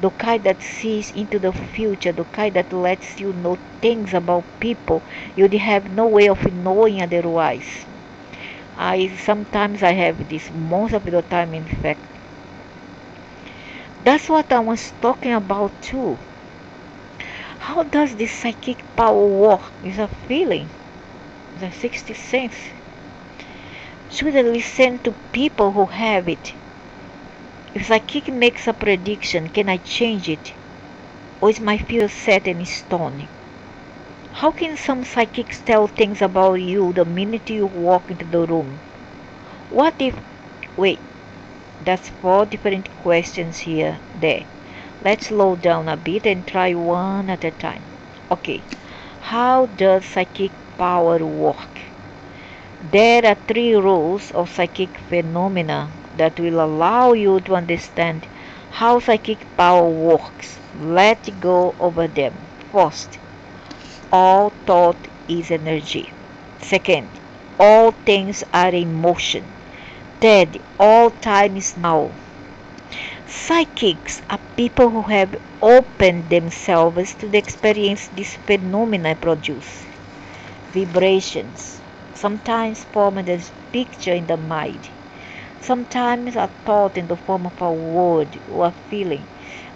The kind that sees into the future, the kind that lets you know things about people you'd have no way of knowing otherwise. I have this most of the time, in fact. That's what I was talking about too. How does this psychic power work? It's a feeling. It's a 60 sense. Should I listen to people who have it? If psychic makes a prediction, can I change it? Or is my future set in stone? How can some psychics tell things about you the minute you walk into the room? What if... Wait, that's four different questions here, there. Let's slow down a bit and try one at a time. Okay, how does psychic power work? There are three rules of psychic phenomena that will allow you to understand how psychic power works. Let's go over them. First, all thought is energy. Second, all things are in motion. Third, all time is now. Psychics are people who have opened themselves to the experience these phenomena produce. Vibrations, sometimes formed as picture in the mind, sometimes a thought in the form of a word or a feeling.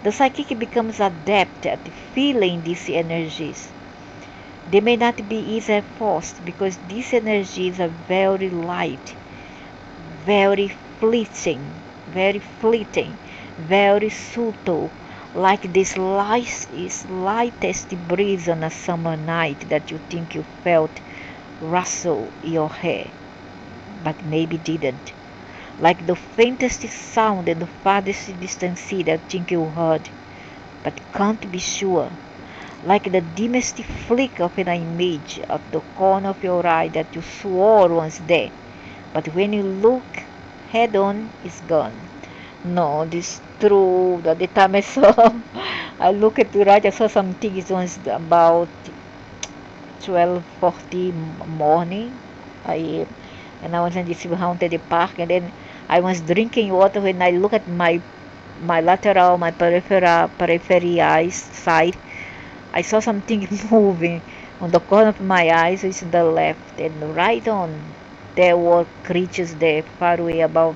The psychic becomes adept at feeling these energies. They may not be easy at first because these energies are very light, very fleeting, very fleeting, very subtle, like the slightest breeze on a summer night that you think you felt rustle your hair, but maybe didn't. Like the faintest sound in the farthest distant sea that you think you heard, but can't be sure. Like the dimmest flick of an image at the corner of your eye that you swore was there, but when you look head on, it's gone. No, this true. The time I saw, I look at the right, I saw something. It was about 12:40 morning. I and I was in this haunted park, and then I was drinking water when I look at my lateral, my periphery eyes side. I saw something moving on the corner of my eyes, which is the left, and right on there were creatures there, far away, about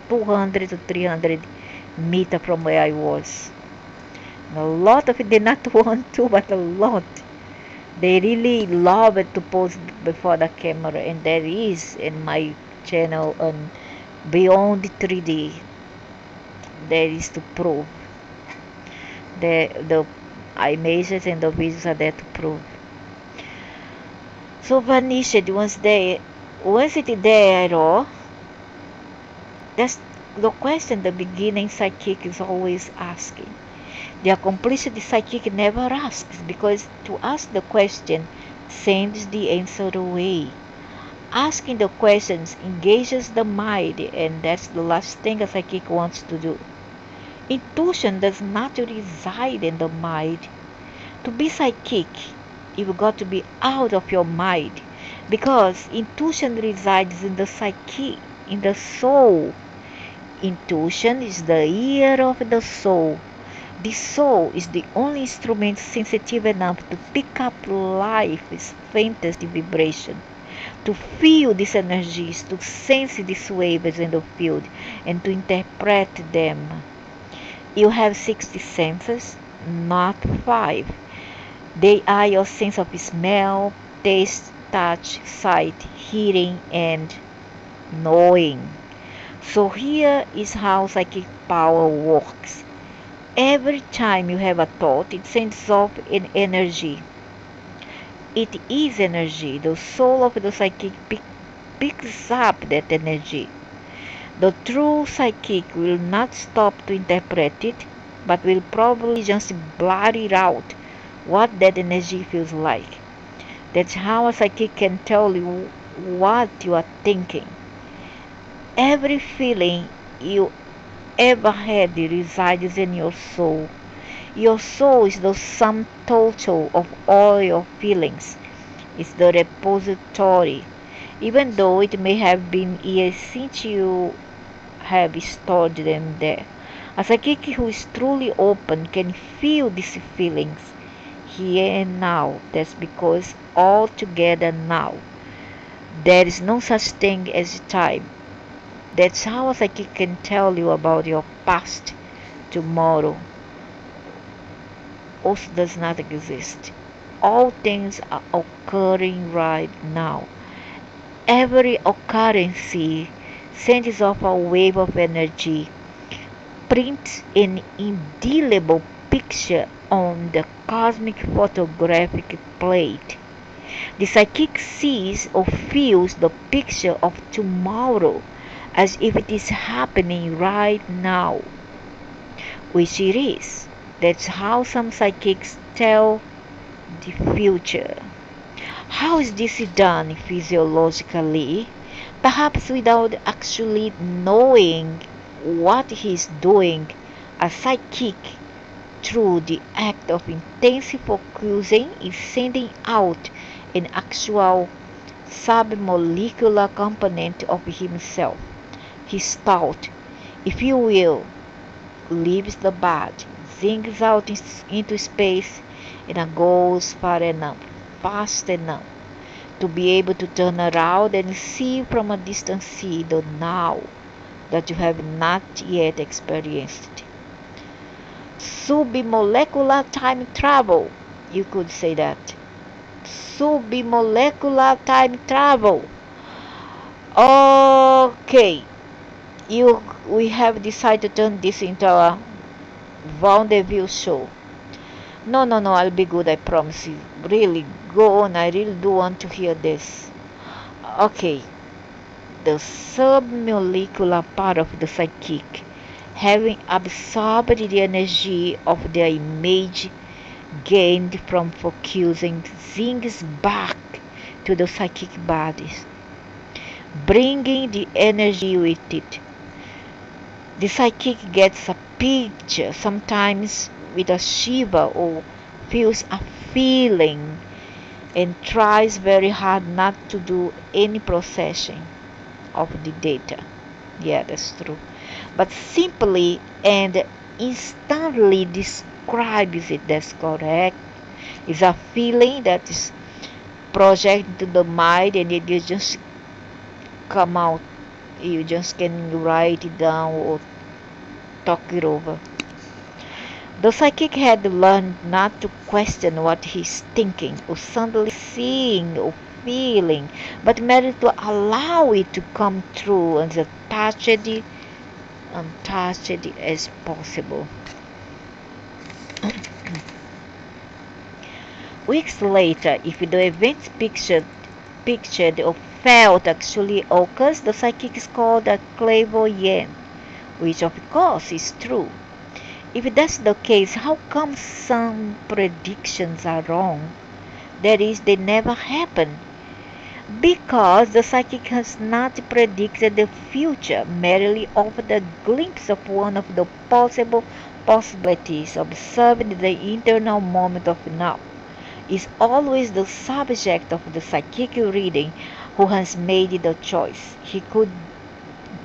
200 to 300 meters from where I was. And a lot of it did not want to, but a lot. They really love it to pose before the camera, and there is in my channel on Beyond 3D. There is to prove the images and the videos are there to prove. So vanished once it there at all. That's the question the beginning psychic is always asking. The accomplished psychic never asks because to ask the question sends the answer away. Asking the questions engages the mind, and that's the last thing a psychic wants to do. Intuition does not reside in the mind. To be psychic, you've got to be out of your mind because intuition resides in the psyche, in the soul. Intuition is the ear of the soul. The soul is the only instrument sensitive enough to pick up life's faintest vibration, to feel these energies, to sense these waves in the field, and to interpret them. You have 60 senses, not 5. They are your sense of smell, taste, touch, sight, hearing, and knowing. So here is how psychic power works. Every time you have a thought, it sends off an energy. It is energy. The soul of the psychic picks up that energy. The true psychic will not stop to interpret it, but will probably just blurt it out what that energy feels like. That's how a psychic can tell you what you are thinking. Every feeling you ever had resides in your soul. Your soul is the sum total of all your feelings. It's the repository, even though it may have been years since you have stored them there. A psychic who is truly open can feel these feelings here and now. That's because all together now. There is no such thing as time. That's how a psychic can tell you about your past. Tomorrow also does not exist. All things are occurring right now. Every occurrence sends off a wave of energy, prints an indelible picture on the cosmic photographic plate. The psychic sees or feels the picture of tomorrow as if it is happening right now, which it is. That's how some psychics tell the future. How is this done physiologically? Perhaps without actually knowing what he's doing, a psychic, through the act of intensive focusing, is sending out an actual submolecular component of himself. His thought, if you will, leaves the body, zings out into space, and goes far enough, fast enough, to be able to turn around and see from a distance, see the now that you have not yet experienced. Submolecular time travel, you could say that. Submolecular time travel. Okay, we have decided to turn this into a rendezvous show. No, no, no, I'll be good, I promise you. Really, go on, I really do want to hear this. Okay, the submolecular part of the psychic, having absorbed the energy of the image gained from focusing, zings back to the psychic bodies, bringing the energy with it. The psychic gets a picture, sometimes with a shiver, or feels a feeling, and tries very hard not to do any processing of the data. Yeah, that's true. But simply and instantly describes it. That's correct. It's a feeling that is projected to the mind, and it just come out. You just can write it down or talk it over. The psychic had learned not to question what he's thinking or suddenly seeing or feeling, but merely to allow it to come through as untouched as possible. Weeks later, if the events pictured or felt actually occurs, the psychic is called a clairvoyant, which of course is true. If that's the case, how come some predictions are wrong? That is, they never happen. Because the psychic has not predicted the future, merely offered a glimpse of one of the possible possibilities, observing the internal moment of now. Is always the subject of the psychic reading who has made the choice. He could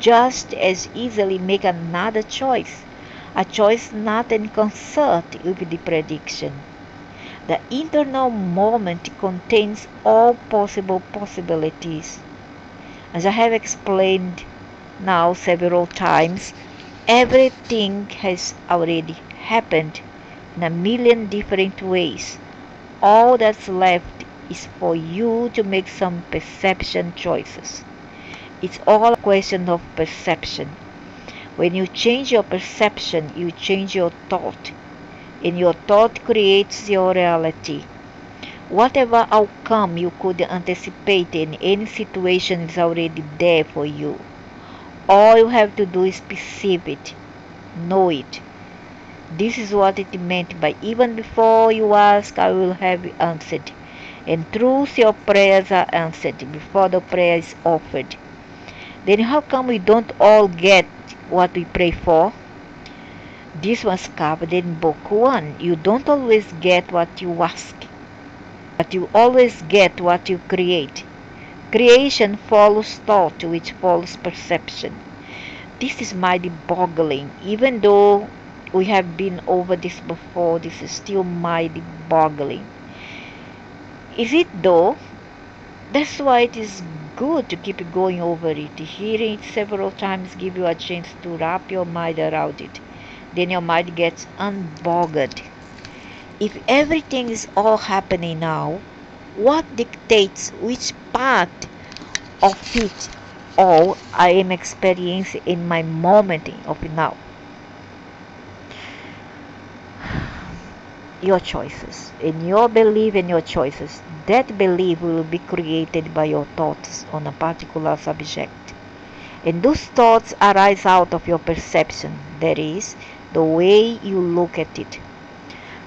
just as easily make another choice, a choice not in concert with the prediction. The internal moment contains all possible possibilities. As I have explained now several times, everything has already happened in a million different ways. All that's left is for you to make some perception choices. It's all a question of perception. When you change your perception, you change your thought, and your thought creates your reality. Whatever outcome you could anticipate in any situation is already there for you. All you have to do is perceive it, know it. This is what it meant by even before you ask, I will have answered. And truth, your prayers are answered before the prayer is offered. Then how come we don't all get what we pray for? This was covered in Book 1. You don't always get what you ask, but you always get what you create. Creation follows thought, which follows perception. This is mind-boggling. Even though we have been over this before, this is still mind-boggling. Is it though? That's why it is good to keep going over it. Hearing it several times gives you a chance to wrap your mind around it. Then your mind gets unbogged. If everything is all happening now, what dictates which part of it all I am experiencing in my moment of now. Your choices, in your belief and your choices. That belief will be created by your thoughts on a particular subject. And those thoughts arise out of your perception, that is, the way you look at it.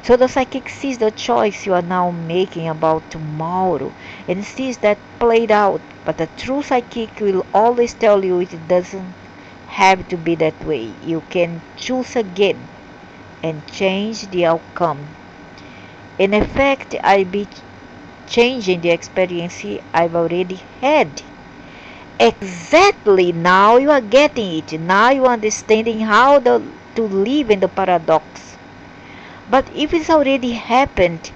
So the psychic sees the choice you are now making about tomorrow and sees that played out. But the true psychic will always tell you it doesn't have to be that way. You can choose again and change the outcome. In effect, I'll be changing the experience I've already had. Exactly, now you are getting it. Now you are understanding how to live in the paradox. But if it's already happened,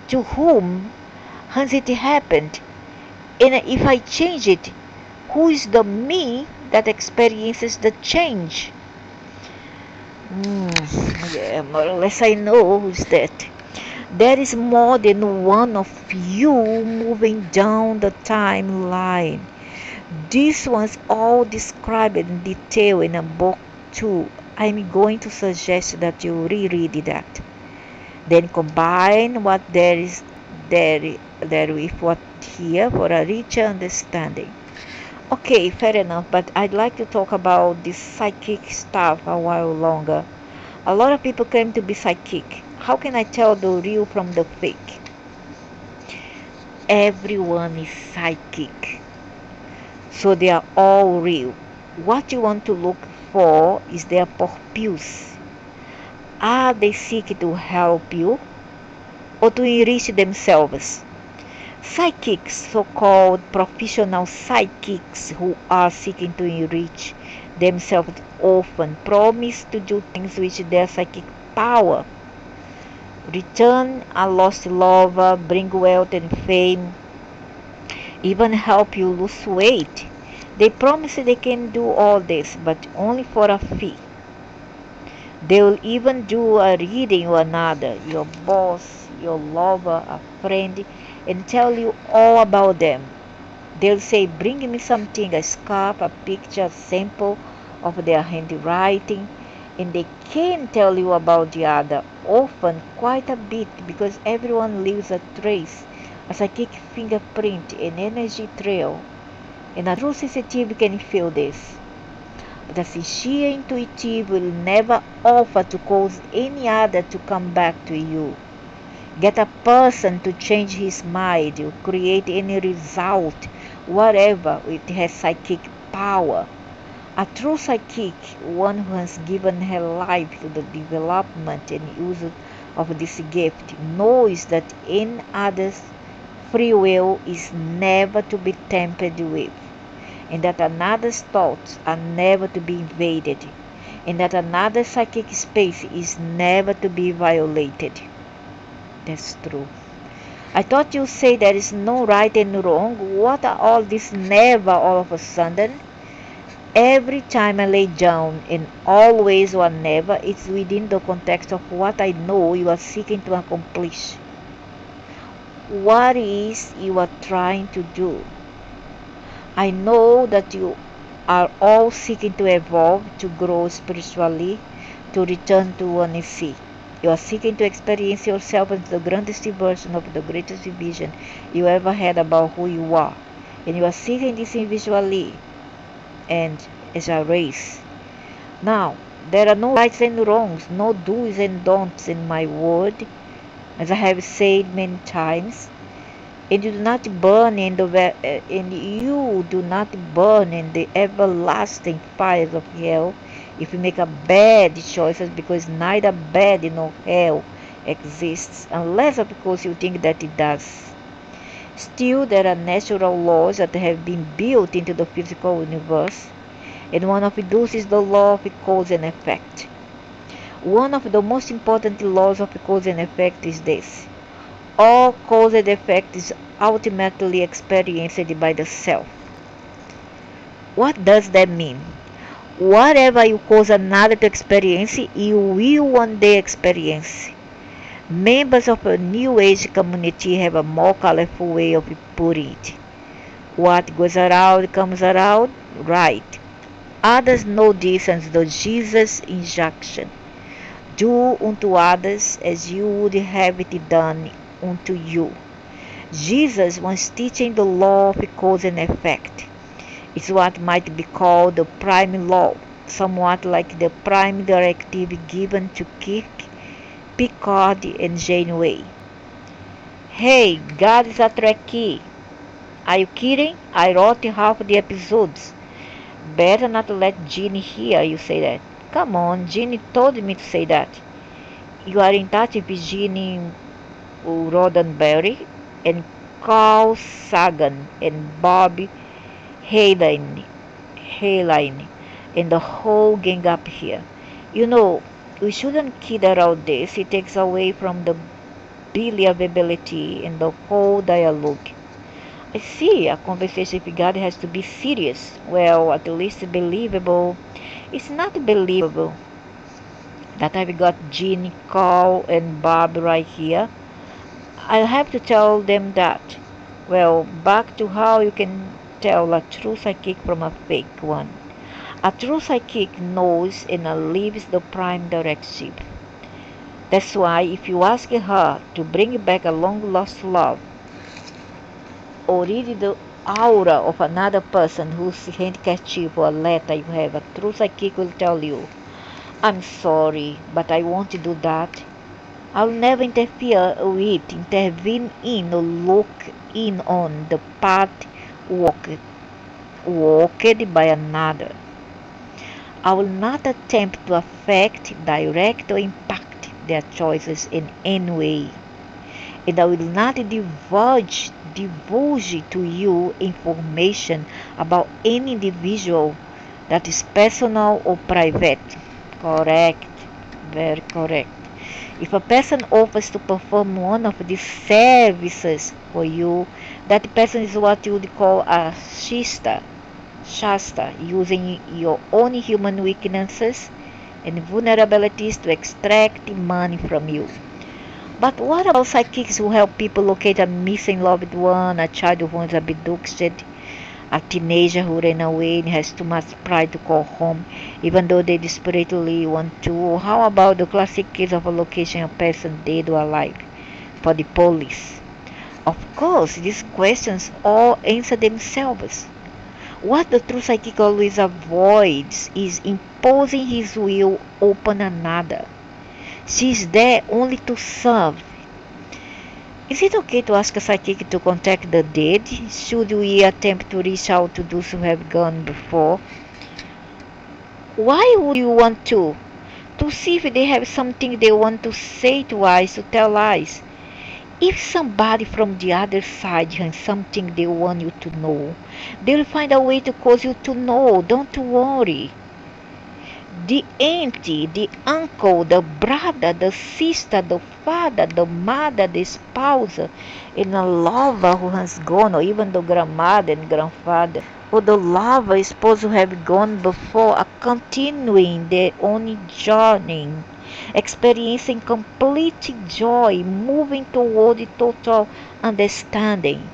to whom has it happened? And if I change it, who is the me that experiences the change? Yeah, more or less I know who's that. There is more than one of you moving down the timeline. This was all described in detail in a book too. I'm going to suggest that you reread that. Then combine what there with what here for a richer understanding. Okay, fair enough, but I'd like to talk about this psychic stuff a while longer. A lot of people claim to be psychic. How can I tell the real from the fake? Everyone is psychic, so they are all real. What you want to look for is their purpose. Are they seeking to help you or to enrich themselves? Psychics, so-called professional psychics who are seeking to enrich themselves, often promise to do things with their psychic power. Return a lost lover, bring wealth and fame, even help you lose weight. They promise they can do all this, but only for a fee. They will even do a reading or another, your boss, your lover, a friend, and tell you all about them. They'll say, bring me something, a scarf, a picture, a sample of their handwriting, and they can tell you about the other, often quite a bit, because everyone leaves a trace, a psychic fingerprint, an energy trail, and a true sensitive can feel this. But a sincere intuitive will never offer to cause any other to come back to you. Get a person to change his mind, or create any result, whatever, it has psychic power. A true psychic, one who has given her life to the development and use of this gift, knows that in others free will is never to be tampered with, and that another's thoughts are never to be invaded, and that another's psychic space is never to be violated. That's true. I thought you say there is no right and wrong. What are all this never all of a sudden? Every time I lay down, and always or never, it's within the context of what I know you are seeking to accomplish. What is you are trying to do? I know that you are all seeking to evolve, to grow spiritually, to return to honesty. You are seeking to experience yourself as the grandest version of the greatest vision you ever had about who you are. And you are seeking this individually and as a race. Now, there are no rights and wrongs, no do's and don'ts in my word, as I have said many times. And you do not burn in the everlasting fires of hell if you make a bad choices, because neither bad nor hell exists unless of course you think that it does. Still, there are natural laws that have been built into the physical universe, and one of those is the law of cause and effect. One of the most important laws of cause and effect is this: all cause and effect is ultimately experienced by the self. What does that mean? Whatever you cause another to experience, you will one day experience. Members of a New Age community have a more colorful way of putting it. What goes around comes around, right? Others know this and the Jesus injunction. Do unto others as you would have it done unto you. Jesus was teaching the law of cause and effect. It's what might be called the prime law, somewhat like the prime directive given to Kirk, Picard, and Janeway. Hey, God is a Trekkie. Are you kidding? I wrote half the episodes. Better not let Ginny hear you say that. Come on, Ginny told me to say that. You are in touch with Ginny Roddenberry and Carl Sagan and Bob Heinlein, Heinlein and the whole gang up here. You know, we shouldn't kid around this. It takes away from the believability in the whole dialogue. I see, a conversation with God has to be serious. Well, at least believable. It's not believable that I've got Jean, Carl, and Bob right here. I'll have to tell them that. Well, back to how you can tell a true psychic from a fake one. A true psychic knows and lives the prime directive. That's why if you ask her to bring back a long lost love, or read the aura of another person whose handkerchief or letter you have, a true psychic will tell you, I'm sorry, but I won't do that. I'll never interfere with, intervene in, or look in on the path walked by another. I will not attempt to affect, direct, or impact their choices in any way. And I will not divulge to you information about any individual that is personal or private. Correct. Very correct. If a person offers to perform one of these services for you, that person is what you would call a shasta, using your own human weaknesses and vulnerabilities to extract money from you. But what about psychics who help people locate a missing loved one, a child who was abducted, a teenager who ran away and has too much pride to call home, even though they desperately want to? How about the classic case of a location of a person dead or alive for the police? Of course, these questions all answer themselves. What the true psychic always avoids is imposing his will upon another. She is there only to serve. Is it okay to ask a psychic to contact the dead? Should we attempt to reach out to those who have gone before? Why would you want to? To see if they have something they want to say to us, to tell us. If somebody from the other side has something they want you to know, they'll find a way to cause you to know. Don't worry. The auntie, the uncle, the brother, the sister, the father, the mother, the spouse, and a lover who has gone, or even the grandmother and grandfather, or the lover supposed to have gone before, are continuing their own journey, experiencing complete joy, moving toward total understanding.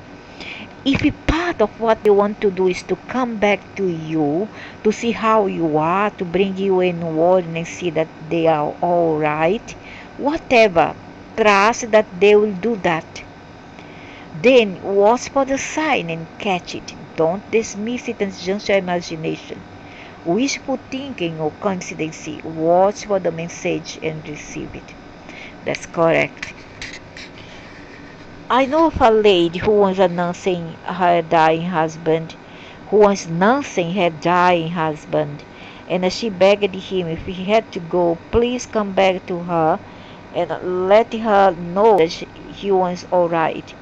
If part of what they want to do is to come back to you, to see how you are, to bring you in word and see that they are all right, whatever, trust that they will do that. Then watch for the sign and catch it. Don't dismiss it as just your imagination, wishful thinking, or coincidence. Watch for the message and receive it. That's correct. I know of a lady who was announcing her dying husband, and she begged him if he had to go, please come back to her and let her know that he was all right.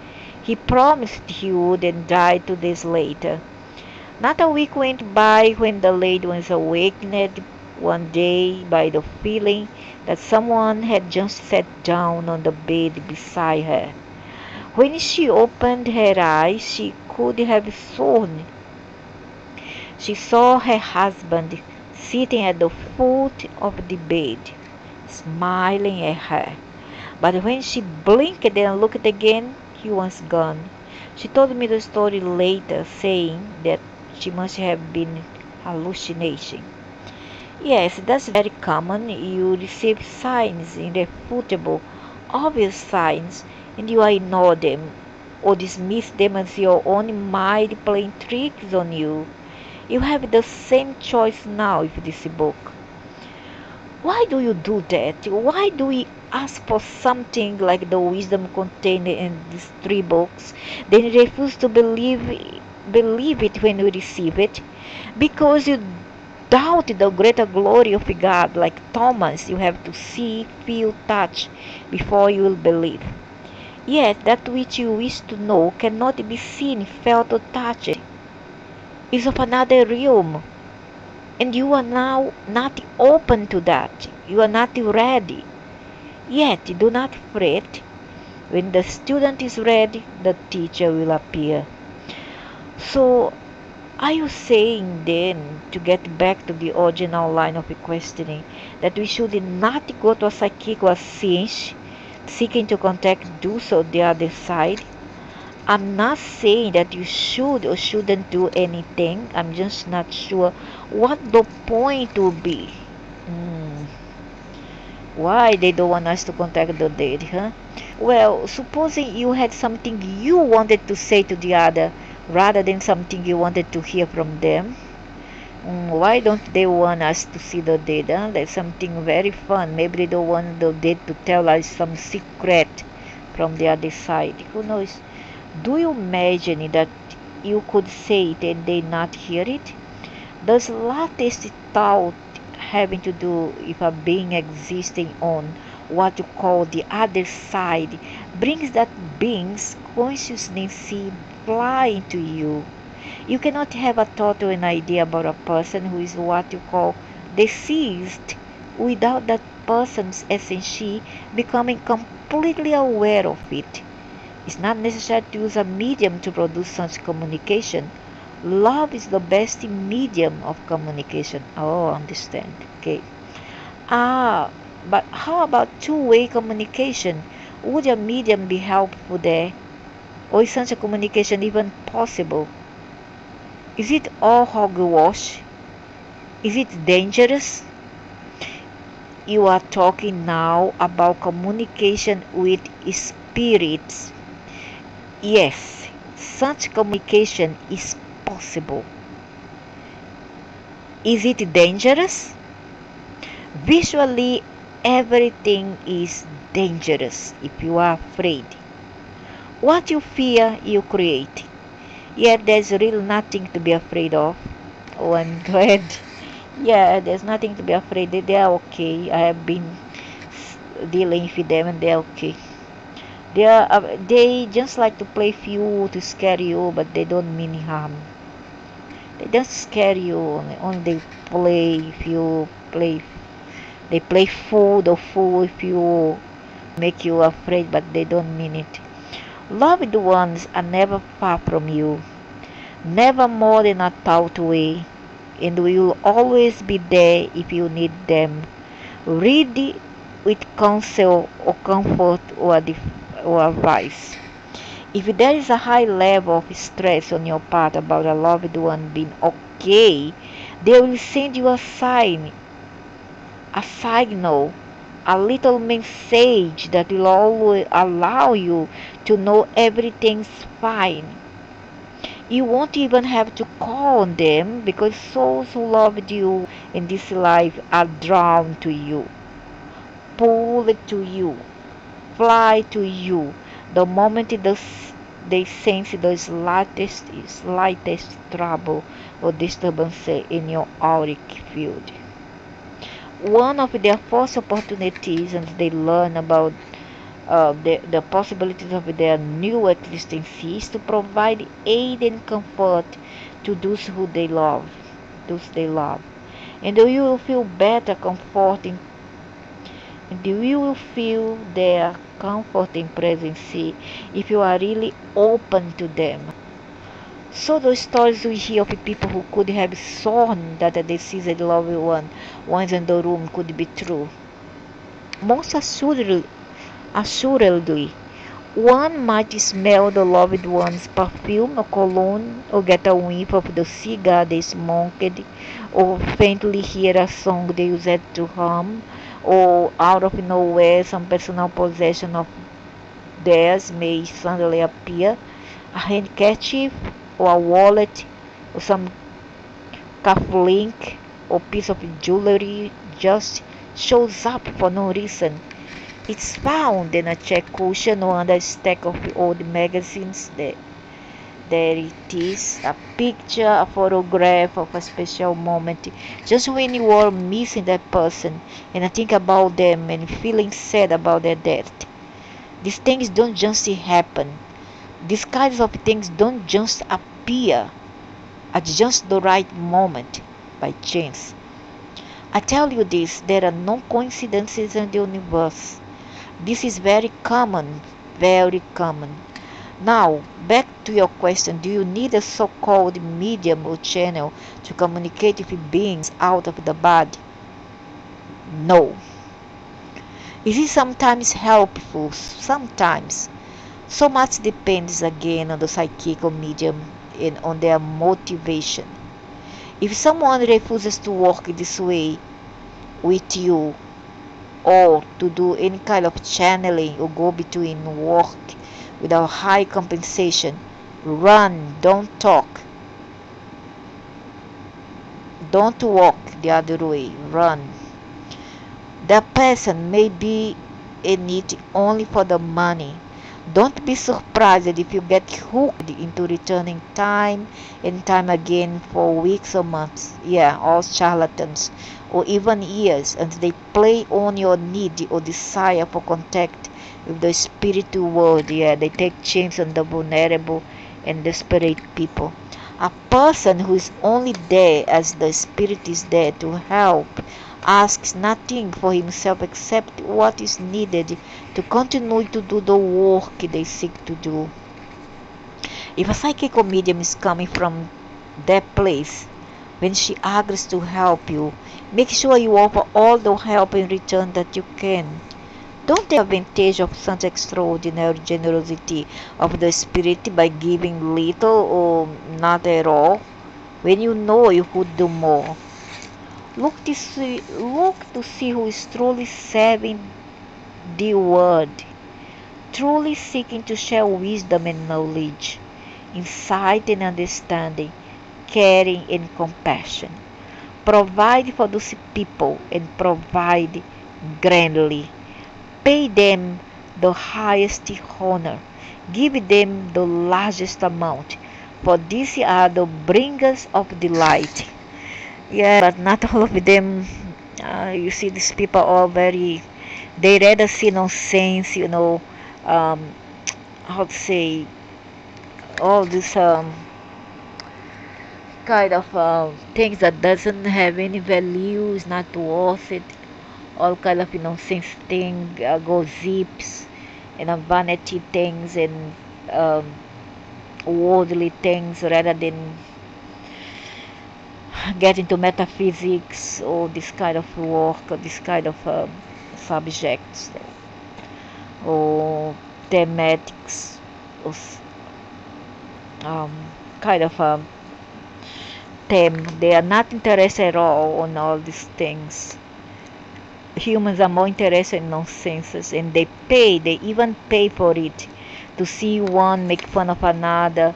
He promised he would and died 2 days later. Not a week went by when the lady was awakened one day by the feeling that someone had just sat down on the bed beside her. When she opened her eyes, she could have sworn she saw her husband sitting at the foot of the bed, smiling at her. But when she blinked and looked again, he was gone. She told me the story later, saying that she must have been hallucination. Yes, that's very common. You receive signs, irrefutable, obvious signs, and you ignore them or dismiss them as your own mind playing tricks on you. You have the same choice now with this book. Why do you do that? Why do we ask for something like the wisdom contained in these three books, then refuse to believe it when we receive it? Because you doubt the greater glory of God, like Thomas, you have to see, feel, touch before you will believe. Yet that which you wish to know cannot be seen, felt, or touched. Is of another realm, and you are now not open to that. You are not ready. Yet do not fret. When the student is ready, the teacher will appear. So, are you saying then, to get back to the original line of questioning, that we should not go to a psychic or a cinch, seeking to contact those on the other side? I'm not saying that you should or shouldn't do anything. I'm just not sure what the point will be. Hmm. Why they don't want us to contact the dead, huh? Well, supposing you had something you wanted to say to the other rather than something you wanted to hear from them. Why don't they want us to see the dead? Huh? That's something very fun. Maybe they don't want the dead to tell us some secret from the other side. Who knows? Do you imagine that you could say it and they not hear it? Does latest thought having to do with a being existing on what you call the other side brings that being's consciousness flying to you? You cannot have a thought or an idea about a person who is what you call deceased without that person's essence becoming completely aware of it. It's not necessary to use a medium to produce such communication. Love is the best medium of communication. Oh, understand. Okay. Ah, but how about two-way communication? Would a medium be helpful there? Or is such a communication even possible? Is it all hogwash? Is it dangerous? You are talking now about communication with spirits. Yes, such communication is possible. Is it dangerous? Visually, everything is dangerous if you are afraid. What you fear, you create. Yet there's really nothing to be afraid of. Oh, I'm glad. Yeah, there's nothing to be afraid. They are okay. I have been dealing with them and they're okay. They just like to play with you to scare you, but they don't mean harm. They just scare you. Only they play if you play. They play fool if you make you afraid, but they don't mean it. Loved ones are never far from you, never more than a thought away, and will always be there if you need them. Ready with counsel or comfort or advice. If there is a high level of stress on your part about a loved one being okay, they will send you a signal, a little message that will always allow you to know everything's fine. You won't even have to call on them because souls who loved you in this life are drawn to you, pulled to you, fly to you the moment they sense the slightest trouble or disturbance in your auric field. One of their first opportunities as they learn about the possibilities of their new existence is to provide aid and comfort to those they love. And you will feel better comforting, and you will feel their comforting presence if you are really open to them. So those stories we hear of people who could have sworn that a deceased loved one once in the room could be true. Most assuredly, One might smell the loved one's perfume or cologne, or get a whiff of the cigar they smoked, or faintly hear a song they used to hum, or out of nowhere some personal possession of theirs may suddenly appear. A handkerchief, or a wallet, or some cufflink, or piece of jewelry just shows up for no reason. It's found in a check cushion or under a stack of old magazines. There it is, a picture, a photograph of a special moment. Just when you are missing that person and I think about them and feeling sad about their death. These things don't just happen. These kinds of things don't just appear at just the right moment by chance. I tell you this, there are no coincidences in the universe. This is very common, very common. Now, back to your question, do you need a so-called medium or channel to communicate with beings out of the body? No. Is it sometimes helpful? Sometimes. So much depends again on the psychic or medium and on their motivation. If someone refuses to work this way with you, or to do any kind of channeling or go between work without high compensation, run, don't talk. Don't walk the other way, run. That person may be in it only for the money. Don't be surprised if you get hooked into returning time and time again for weeks or months. Yeah, all charlatans, or even years, and they play on your need or desire for contact with the spiritual world. Yeah, they take chances on the vulnerable and desperate people. A person who is only there as the spirit is there to help asks nothing for himself except what is needed to continue to do the work they seek to do. If a psychic medium is coming from that place, when she agrees to help you, make sure you offer all the help in return that you can. Don't take advantage of such extraordinary generosity of the spirit by giving little or not at all when you know you could do more. Look to see who is truly serving the world, truly seeking to share wisdom and knowledge, insight and understanding, caring and compassion. Provide for those people and provide grandly. Pay them the highest honor. Give them the largest amount, for these are the bringers of delight. Yeah, but not all of them. You see, these people are very. They rather see no sense, um, how to say, all this kind of things that doesn't have any value, is not worth it. All kind of nonsense thing, gossips, vanity things and um, worldly things rather than get into metaphysics or this kind of work or this kind of subjects or thematics or um, kind of theme. They are not interested at all on all these things. Humans are more interested in nonsense and they even pay for it to see one make fun of another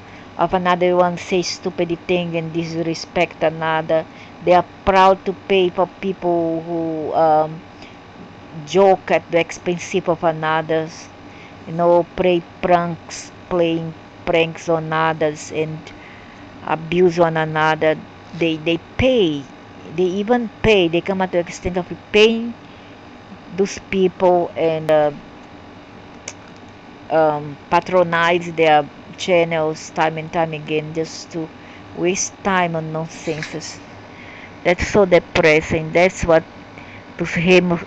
one say stupid thing and disrespect another. They are proud to pay for people who joke at the expense of another's, playing pranks on others and abuse one another. They pay, they even pay, they come at the extent of paying those people and patronize their channels time and time again just to waste time on nonsense. That's so depressing. That's what those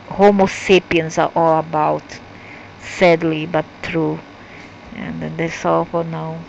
Homo sapiens are all about. Sadly, but true. And that's all for now.